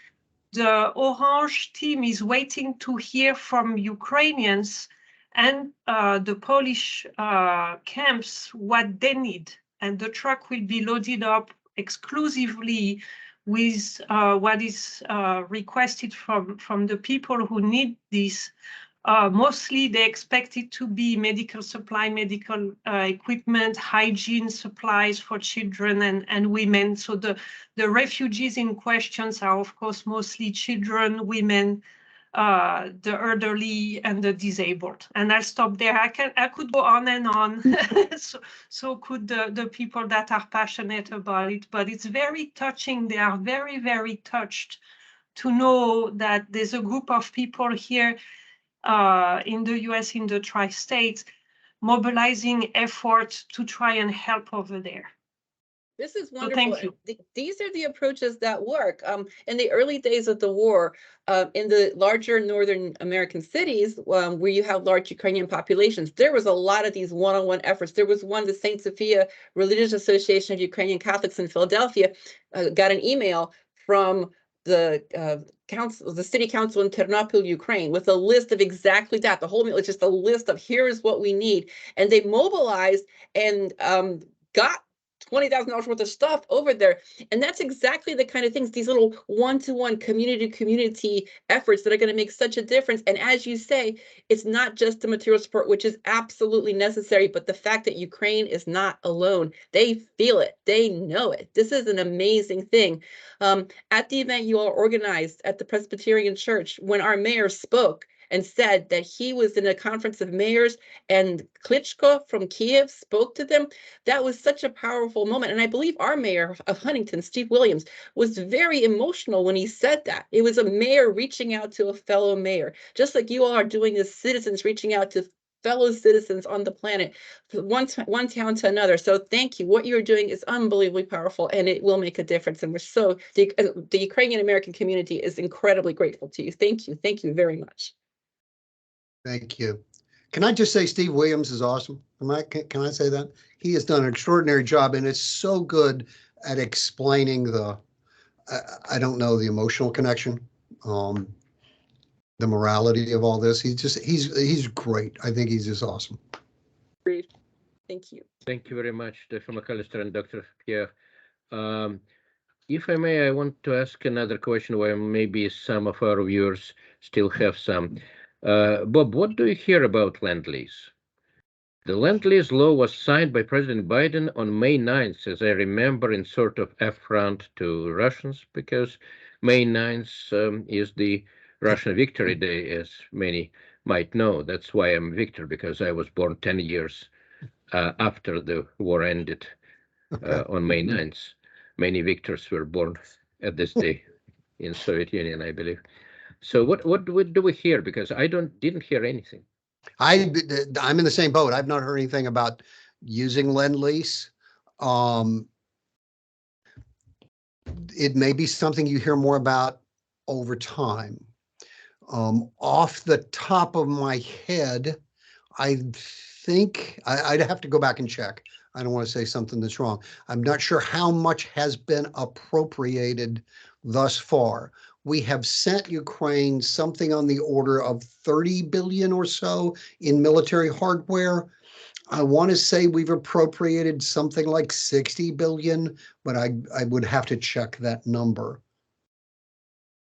The Orange team is waiting to hear from Ukrainians and the Polish camps what they need. And the truck will be loaded up exclusively with what is requested from the people who need this. Mostly they expect it to be medical supply, medical equipment, hygiene supplies for children and women. So the refugees in questions are, of course, mostly children, women, the elderly, and the disabled. And I'll stop there. I could go on and on. so could the people that are passionate about it. But it's very touching. They are very, very touched to know that there's a group of people here in the US, in the tri-states, mobilizing effort to try and help over there. This is So wonderful. thank you. These are the approaches that work. In the early days of the war, in the larger Northern American cities, where you have large Ukrainian populations, there was a lot of these one-on-one efforts. There was one, the St. Sophia Religious Association of Ukrainian Catholics in Philadelphia, got an email from the council, the city council in Ternopil, Ukraine, with a list of exactly that. The whole, it's just a list of here is what we need, and they mobilized and got $20,000 worth of stuff over there. And that's exactly the kind of things, these little one-to-one community efforts that are going to make such a difference. And as you say, it's not just the material support, which is absolutely necessary, but the fact that Ukraine is not alone. They feel it. They know it. This is an amazing thing. At the event you all organized at the Presbyterian Church, when our mayor spoke and said that he was in a conference of mayors and Klitschko from Kiev spoke to them, that was such a powerful moment. And I believe our mayor of Huntington, Steve Williams, was very emotional when he said that. It was a mayor reaching out to a fellow mayor, just like you all are doing as citizens reaching out to fellow citizens on the planet, one town to another. So thank you. What you're doing is unbelievably powerful, and it will make a difference. And we're so, the Ukrainian American community is incredibly grateful to you. Thank you. Thank you very much. Thank you. Can I just say Steve Williams is awesome? Can I say that? He has done an extraordinary job, and it's so good at explaining the, I don't know, the emotional connection, the morality of all this. He's great. I think he's just awesome. Great. Thank you. Thank you very much, Dr. McCollister and Dr. Pierre. If I may, I want to ask another question where maybe some of our viewers still have some. Bob, what do you hear about Lend-Lease? The Lend-Lease law was signed by President Biden on May 9th, as I remember, in sort of affront to Russians, because May 9th is the Russian Victory Day, as many might know. That's why I'm Victor, because I was born 10 years after the war ended on May 9th. Many victors were born at this day in Soviet Union, I believe. So what do we hear? Because I didn't hear anything. I'm in the same boat. I've not heard anything about using Lend-Lease. It may be something you hear more about over time. Off the top of my head, I think I'd have to go back and check. I don't want to say something that's wrong. I'm not sure how much has been appropriated thus far. We have sent Ukraine something on the order of 30 billion or so in military hardware. I want to say we've appropriated something like 60 billion, but I would have to check that number.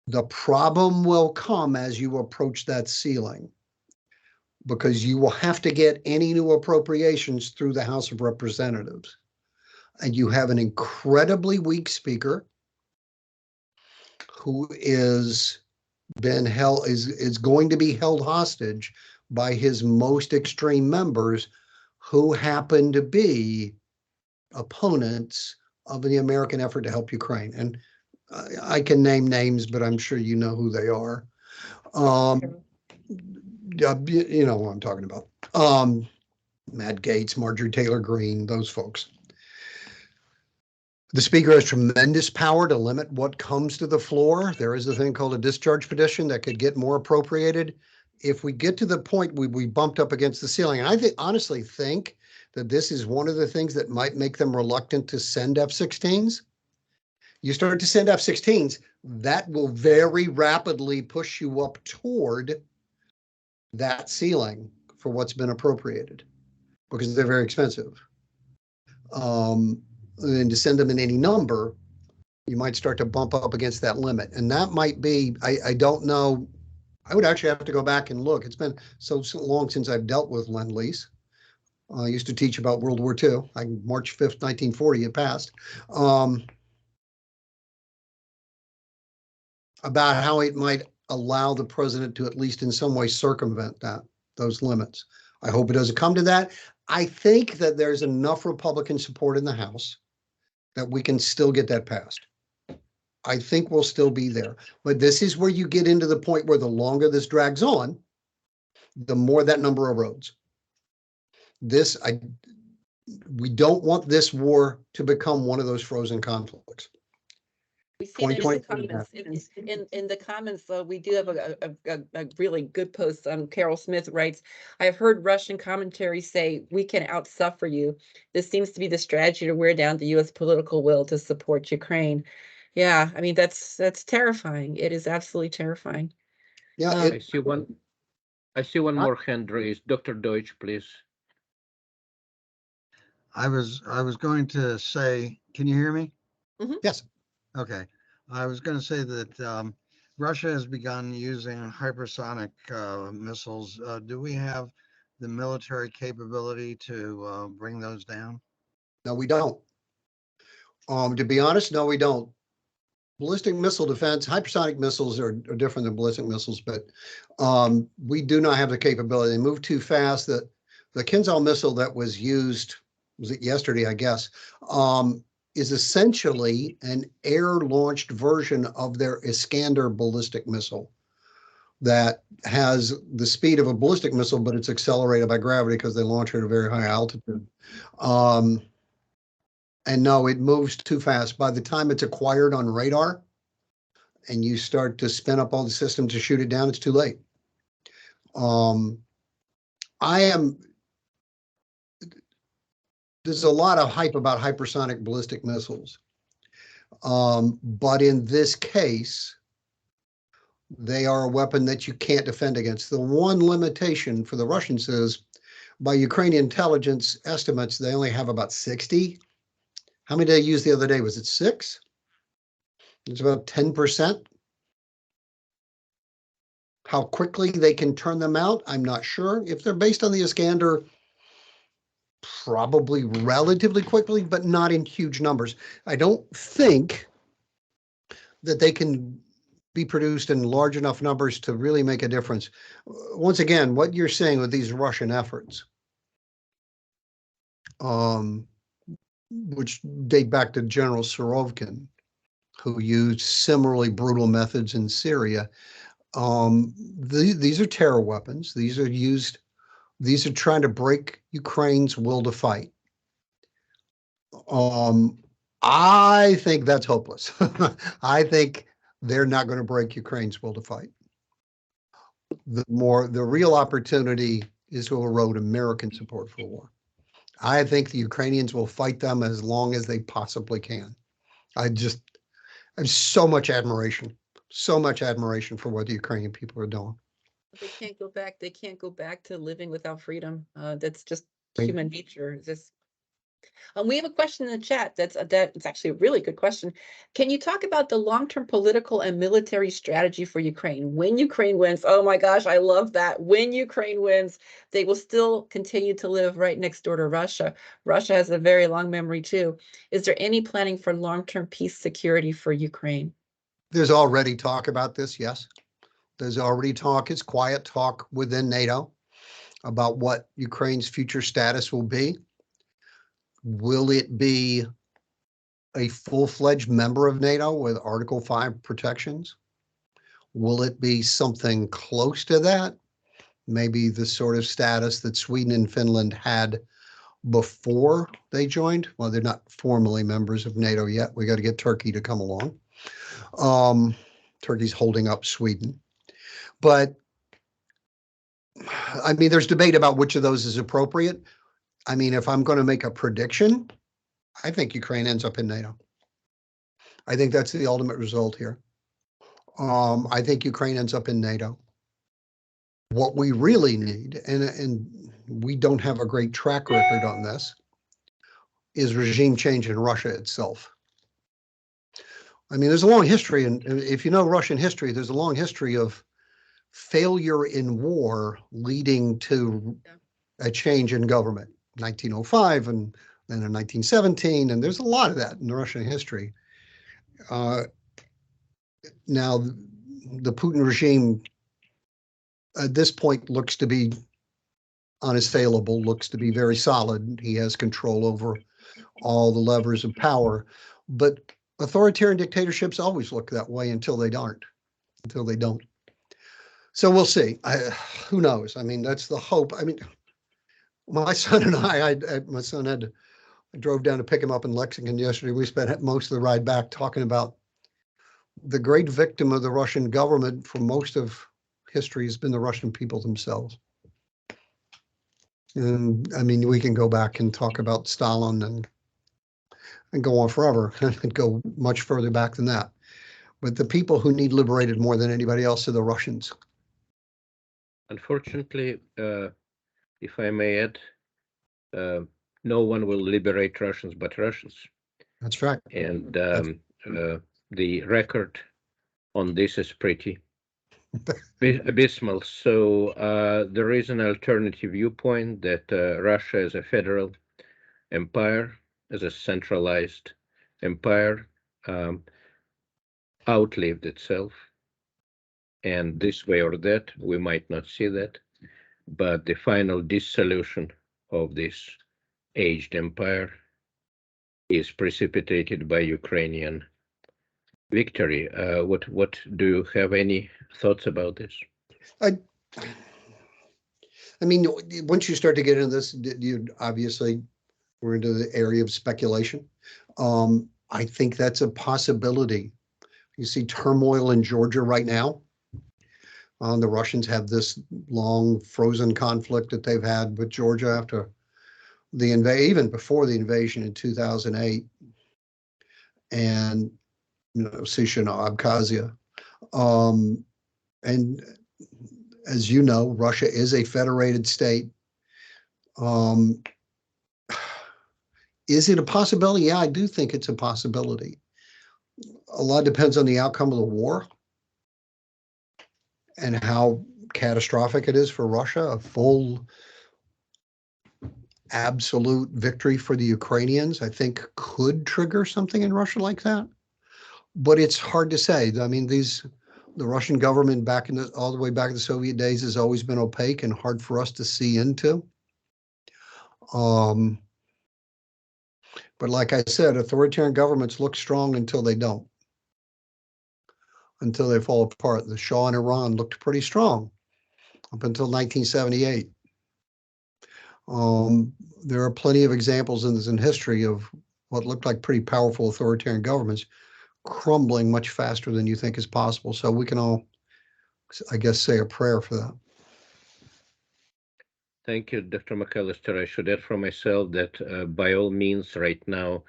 The problem will come as you approach that ceiling, because you will have to get any new appropriations through the House of Representatives. And you have an incredibly weak speaker who is going to be held hostage by his most extreme members, who happen to be opponents of the American effort to help Ukraine. And I can name names, but I'm sure you know who they are. You know what I'm talking about. Matt Gaetz, Marjorie Taylor Greene, those folks. The speaker has tremendous power to limit what comes to the floor. There is a thing called a discharge petition that could get more appropriated. If we get to the point we bumped up against the ceiling, and I honestly think that this is one of the things that might make them reluctant to send F-16s. You start to send F-16s, that will very rapidly push you up toward that ceiling for what's been appropriated, because they're very expensive. And to send them in any number you might start to bump up against that limit. And that might be, I don't know. I would actually have to go back and look. It's been so long since I've dealt with Lend-Lease. I used to teach about World War II. March 5th, 1940, it passed. About how it might allow the president to at least in some way circumvent those limits. I hope it doesn't come to that. I think that there's enough Republican support in the House that we can still get that passed. I think we'll still be there. But this is where you get into the point where the longer this drags on, the more that number erodes. We don't want this war to become one of those frozen conflicts. We see that in the 2020. comments. In the comments, we do have a really good post. Carol Smith writes, "I've heard Russian commentary say we can outsuffer you. This seems to be the strategy to wear down the U.S. political will to support Ukraine." Yeah, I mean that's terrifying. It is absolutely terrifying. Yeah, I see one more hand raised. Dr. Deutsch, please. I was going to say, can you hear me? yes. Okay. I was going to say that Russia has begun using hypersonic missiles. Do we have the military capability to bring those down? No, we don't. To be honest, no, we don't. Ballistic missile defense, hypersonic missiles are different than ballistic missiles, but we do not have the capability. They move too fast. The Kinzhal missile that was used, was it yesterday, I guess, is essentially an air-launched version of their Iskander ballistic missile that has the speed of a ballistic missile, but it's accelerated by gravity because they launch it at a very high altitude. And no, it moves too fast. By the time it's acquired on radar and you start to spin up all the systems to shoot it down, it's too late. There's a lot of hype about hypersonic ballistic missiles. But in this case, they are a weapon that you can't defend against. The one limitation for the Russians is, by Ukrainian intelligence estimates, they only have about 60. How many did they use the other day? Was it 6? It's about 10%. How quickly they can turn them out, I'm not sure. If they're based on the Iskander, probably relatively quickly, but not in huge numbers. I don't think that they can be produced in large enough numbers to really make a difference. Once again, what you're saying with these Russian efforts, which date back to General Surovikin, who used similarly brutal methods in Syria. These are terror weapons. These are trying to break Ukraine's will to fight. I think that's hopeless. I think they're not going to break Ukraine's will to fight. The real opportunity is to erode American support for war. I think the Ukrainians will fight them as long as they possibly can. I have so much admiration for what the Ukrainian people are doing. They can't go back. They can't go back to living without freedom. That's just human nature. We have a question in the chat. That's actually a really good question. Can you talk about the long-term political and military strategy for Ukraine? When Ukraine wins, oh my gosh, I love that. When Ukraine wins, they will still continue to live right next door to Russia. Russia has a very long memory too. Is there any planning for long-term peace security for Ukraine? There's already talk about this, yes. There's already talk, it's quiet talk within NATO about what Ukraine's future status will be. Will it be a full-fledged member of NATO with Article 5 protections? Will it be something close to that? Maybe the sort of status that Sweden and Finland had before they joined? Well, they're not formally members of NATO yet. We got to get Turkey to come along. Turkey's holding up Sweden. But I mean, there's debate about which of those is appropriate. I mean, if I'm going to make a prediction, I think Ukraine ends up in NATO. I think that's the ultimate result here. I think Ukraine ends up in NATO. What we really need, and we don't have a great track record on this, is regime change in Russia itself. I mean, there's a long history, and if you know Russian history, there's a long history of failure in war leading to a change in government. 1905 and then in 1917, and there's a lot of that in Russian history. Now, the Putin regime at this point looks to be unassailable, looks to be very solid. He has control over all the levers of power, but authoritarian dictatorships always look that way until they don't. So we'll see. Who knows? I mean, that's the hope. I mean, my son and I drove down to pick him up in Lexington yesterday. We spent most of the ride back talking about the great victim of the Russian government for most of history has been the Russian people themselves. And I mean, we can go back and talk about Stalin and go on forever and go much further back than that. But the people who need liberated more than anybody else are the Russians. Unfortunately, if I may add, no one will liberate Russians but Russians. That's right. And the record on this is pretty abysmal. So there is an alternative viewpoint that Russia as a federal empire, as a centralized empire, outlived itself. And this way or that, we might not see that, but the final dissolution of this aged empire is precipitated by Ukrainian victory. What do you have any thoughts about this? I mean, once you start to get into this, you obviously we're into the area of speculation. I think that's a possibility. You see turmoil in Georgia right now. The Russians have this long frozen conflict that they've had with Georgia after the even before the invasion in 2008, and Shishina, Abkhazia. And as you know, Russia is a federated state. Is it a possibility? Yeah, I do think it's a possibility. A lot depends on the outcome of the war and how catastrophic it is for Russia. A full, absolute victory for the Ukrainians, I think, could trigger something in Russia like that. But it's hard to say. I mean, the Russian government back in all the way back in the Soviet days has always been opaque and hard for us to see into. But like I said, authoritarian governments look strong until they don't, until they fall apart. The Shah in Iran looked pretty strong up until 1978. There are plenty of examples in history of what looked like pretty powerful authoritarian governments crumbling much faster than you think is possible. So we can all, I guess, say a prayer for that. Thank you, Dr. McCollister. I should add for myself that by all means, right now,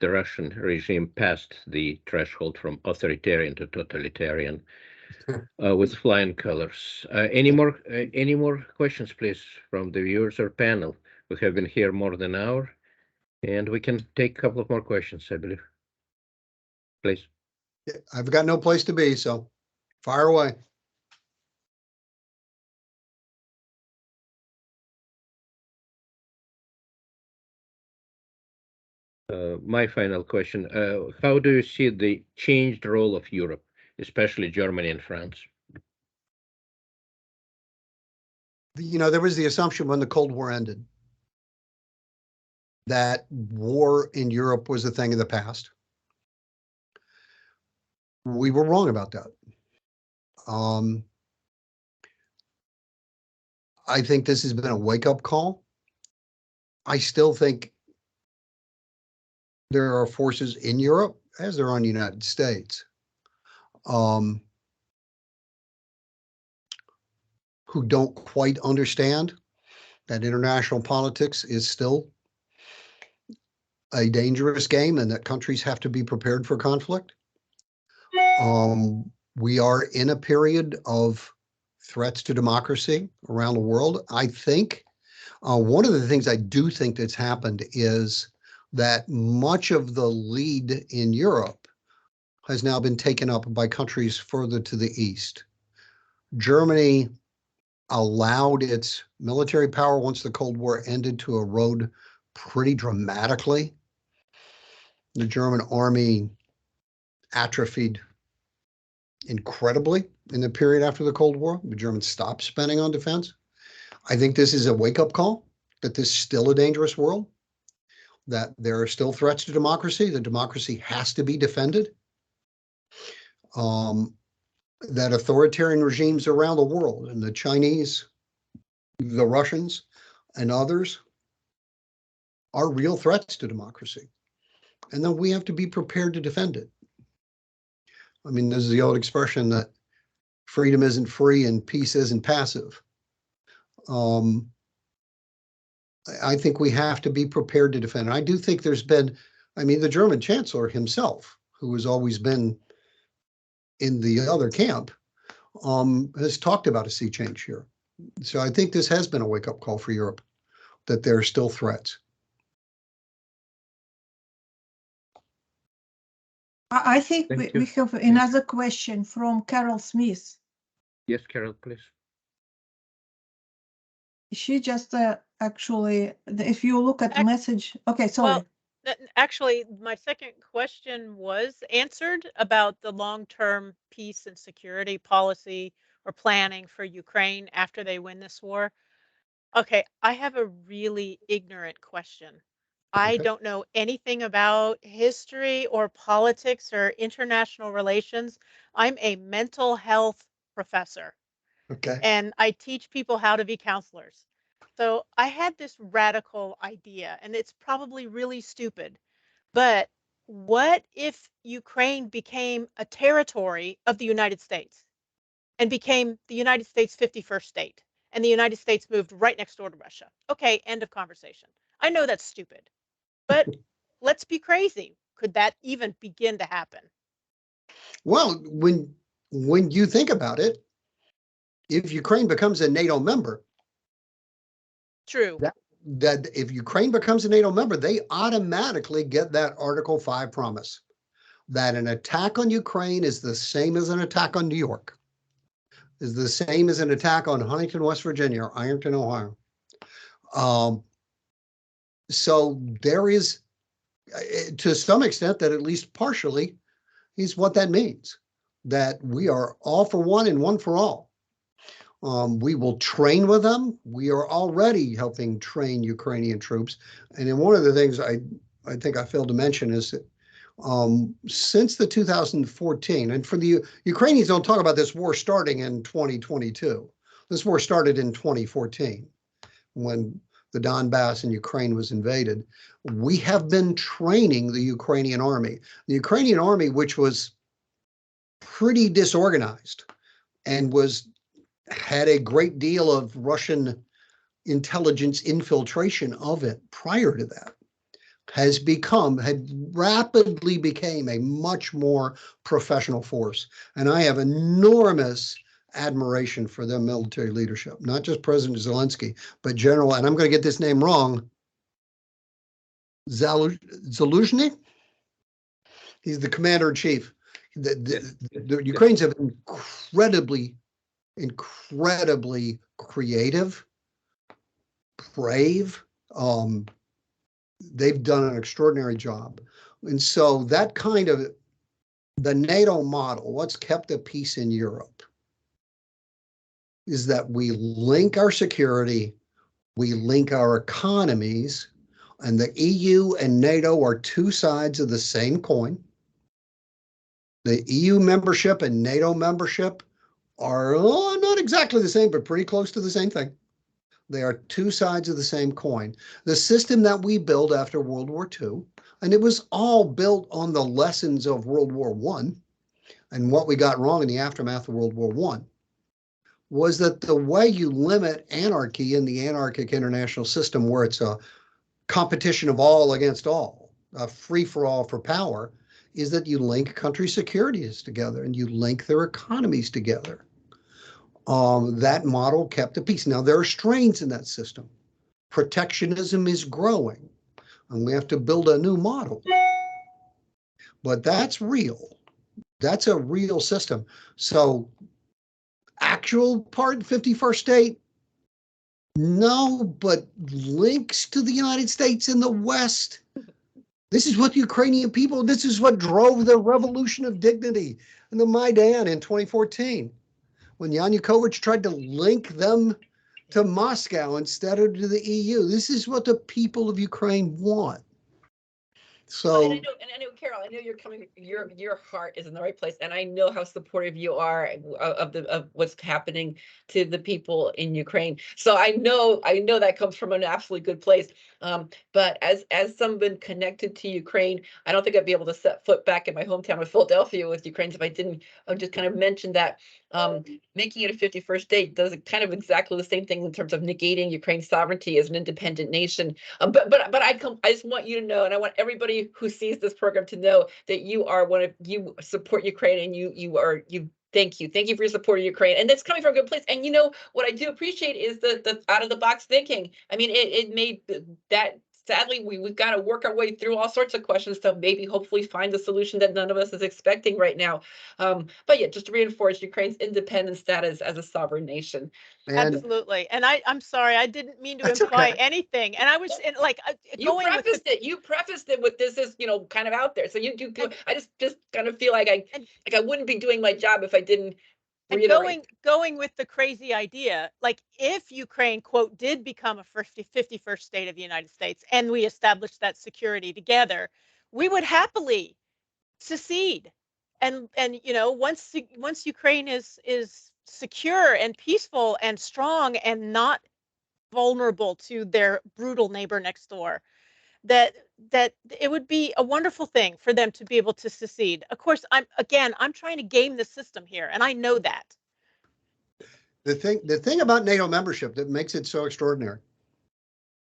the Russian regime passed the threshold from authoritarian to totalitarian with flying colors. Any more questions, please, from the viewers or panel? We have been here more than an hour, and we can take a couple of more questions, I believe. Please. I've got no place to be, so fire away. My final question, how do you see the changed role of Europe, especially Germany and France? There was the assumption when the Cold War ended that war in Europe was a thing of the past. We were wrong about that. I think this has been a wake-up call. I still think there are forces in Europe, as there are in the United States, who don't quite understand that international politics is still a dangerous game and that countries have to be prepared for conflict. We are in a period of threats to democracy around the world. I think one of the things I do think that's happened is that much of the lead in Europe has now been taken up by countries further to the east. Germany allowed its military power once the Cold War ended to erode pretty dramatically. The German army atrophied incredibly in the period after the Cold War. The Germans stopped spending on defense. I think this is a wake-up call that this is still a dangerous world, that there are still threats to democracy. The democracy has to be defended. That authoritarian regimes around the world, and the Chinese, the Russians, and others are real threats to democracy. And then we have to be prepared to defend it. I mean, there's the old expression that freedom isn't free and peace isn't passive. I think we have to be prepared to defend. I do think there's been, I mean, the German chancellor himself, who has always been in the other camp, has talked about a sea change here. So I think this has been a wake-up call for Europe, that there are still threats. I think Thank we you. have another question from Carol Smith. Yes, Carol, please. She just actually, if you look at the message, okay, sorry. Well, actually, my second question was answered about the long-term peace and security policy or planning for Ukraine after they win this war. Okay, I have a really ignorant question. I Okay. don't know anything about history or politics or international relations. I'm a mental health professor. Okay. And I teach people how to be counselors. So I had this radical idea, and it's probably really stupid, but what if Ukraine became a territory of the United States and became the United States' 51st state, and the United States moved right next door to Russia? Okay, end of conversation. I know that's stupid, but let's be crazy. Could that even begin to happen? Well, when you think about it, if Ukraine becomes a NATO member, True. that if Ukraine becomes a NATO member, they automatically get that Article 5 promise that an attack on Ukraine is the same as an attack on New York, is the same as an attack on Huntington, West Virginia, or Ironton, Ohio. So there is, to some extent, that at least partially is what that means, that we are all for one and one for all. We will train with them. We are already helping train Ukrainian troops. And then one of the things I think I failed to mention is that since the 2014, and for the Ukrainians don't talk about this war starting in 2022. This war started in 2014 when the Donbass in Ukraine was invaded. We have been training the Ukrainian army. The Ukrainian army, which was pretty disorganized and had a great deal of Russian intelligence infiltration of it prior to that, had rapidly became a much more professional force. And I have enormous admiration for their military leadership, not just President Zelensky, but General, and I'm going to get this name wrong, Zaluzhny. He's the commander-in-chief. The Ukrainians have incredibly creative, brave. They've done an extraordinary job. And so that kind of, the NATO model, what's kept the peace in Europe, is that we link our security, we link our economies, and the EU and NATO are two sides of the same coin. The EU membership and NATO membership are not exactly the same, but pretty close to the same thing. They are two sides of the same coin. The system that we built after World War II, and it was all built on the lessons of World War I and what we got wrong in the aftermath of World War I, was that the way you limit anarchy in the anarchic international system, where it's a competition of all against all, a free-for-all for power, is that you link country securities together and you link their economies together. That model kept the peace. Now, there are strains in that system. Protectionism is growing, and we have to build a new model. But that's real. That's a real system. So actual part 51st state, no, but links to the United States in the West. This is what the Ukrainian people, this is what drove the revolution of dignity and the Maidan in 2014, when Yanukovych tried to link them to Moscow instead of to the EU. This is what the people of Ukraine want. So, and I know, Carol, I know you're coming, your heart is in the right place. And I know how supportive you are of what's happening to the people in Ukraine. So I know that comes from an absolutely good place. But as someone connected to Ukraine, I don't think I'd be able to set foot back in my hometown of Philadelphia with Ukraine if I didn't just kind of mention that making it a 51st state does kind of exactly the same thing in terms of negating Ukraine's sovereignty as an independent nation. But I just want you to know, and I want everybody who sees this program to know that you support Ukraine, and you thank you for your support of Ukraine, and that's coming from a good place. And you know what I do appreciate is the out of the box thinking. I mean, it made that. Sadly, we've got to work our way through all sorts of questions to maybe hopefully find the solution that none of us is expecting right now. But yeah, just to reinforce Ukraine's independent status as a sovereign nation. and Absolutely. And I'm sorry, I didn't mean to That's imply okay. anything. And I was in, like You going with prefaced it. You prefaced it with this is, kind of out there. So you do. I just kind of feel like I wouldn't be doing my job if I didn't and reiterate. going with the crazy idea, like if Ukraine, quote, did become a 51st state of the United States and we established that security together, we would happily secede. And once Ukraine is secure and peaceful and strong and not vulnerable to their brutal neighbor next door, that it would be a wonderful thing for them to be able to secede. Of course, I'm trying to game the system here, and I know that. the thing about NATO membership that makes it so extraordinary,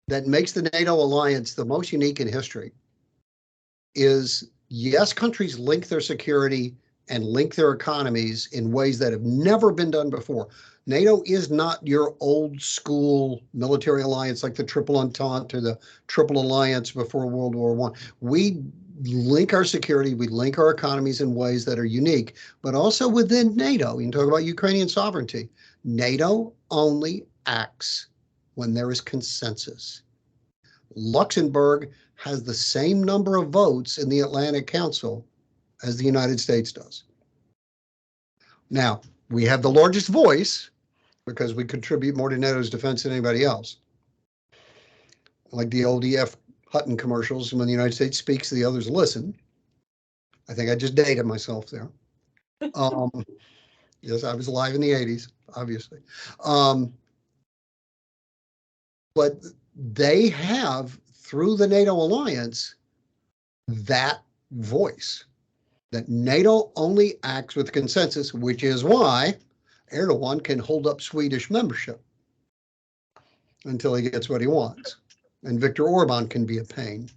that makes the NATO alliance the most unique in history, is yes, countries link their security and link their economies in ways that have never been done before. NATO is not your old school military alliance like the Triple Entente or the Triple Alliance before World War I. We link our security, we link our economies in ways that are unique, but also within NATO. You can talk about Ukrainian sovereignty. NATO only acts when there is consensus. Luxembourg has the same number of votes in the Atlantic Council as the United States does. Now, we have the largest voice because we contribute more to NATO's defense than anybody else. Like the old E.F. Hutton commercials, when the United States speaks, the others listen. I think I just dated myself there. Yes, I was alive in the 80s, obviously. But they have, through the NATO alliance, that voice, that NATO only acts with consensus, which is why Erdogan can hold up Swedish membership until he gets what he wants. And Viktor Orban can be a pain.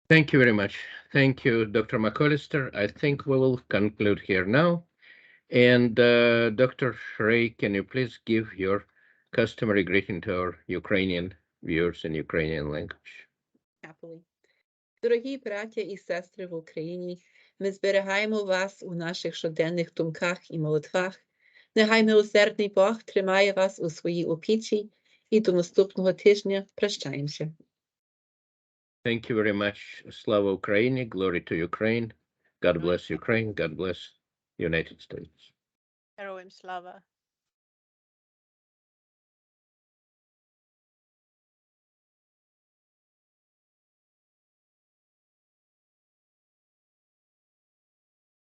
Thank you very much. Thank you, Dr. McCollister. I think we will conclude here now. And Dr. Shrey, can you please give your customary greeting to our Ukrainian viewers in Ukrainian language? Happily. Дорогі браття і сестри в Україні, ми зберігаємо вас у наших щоденних думках і молитвах. Нехай милосердний Бог тримає вас у своїй опіці, і до наступного тижня прощаємося. Thank you very much. Slava Ukraini, glory to Ukraine. God bless Ukraine. God bless United States. Heroim Slava.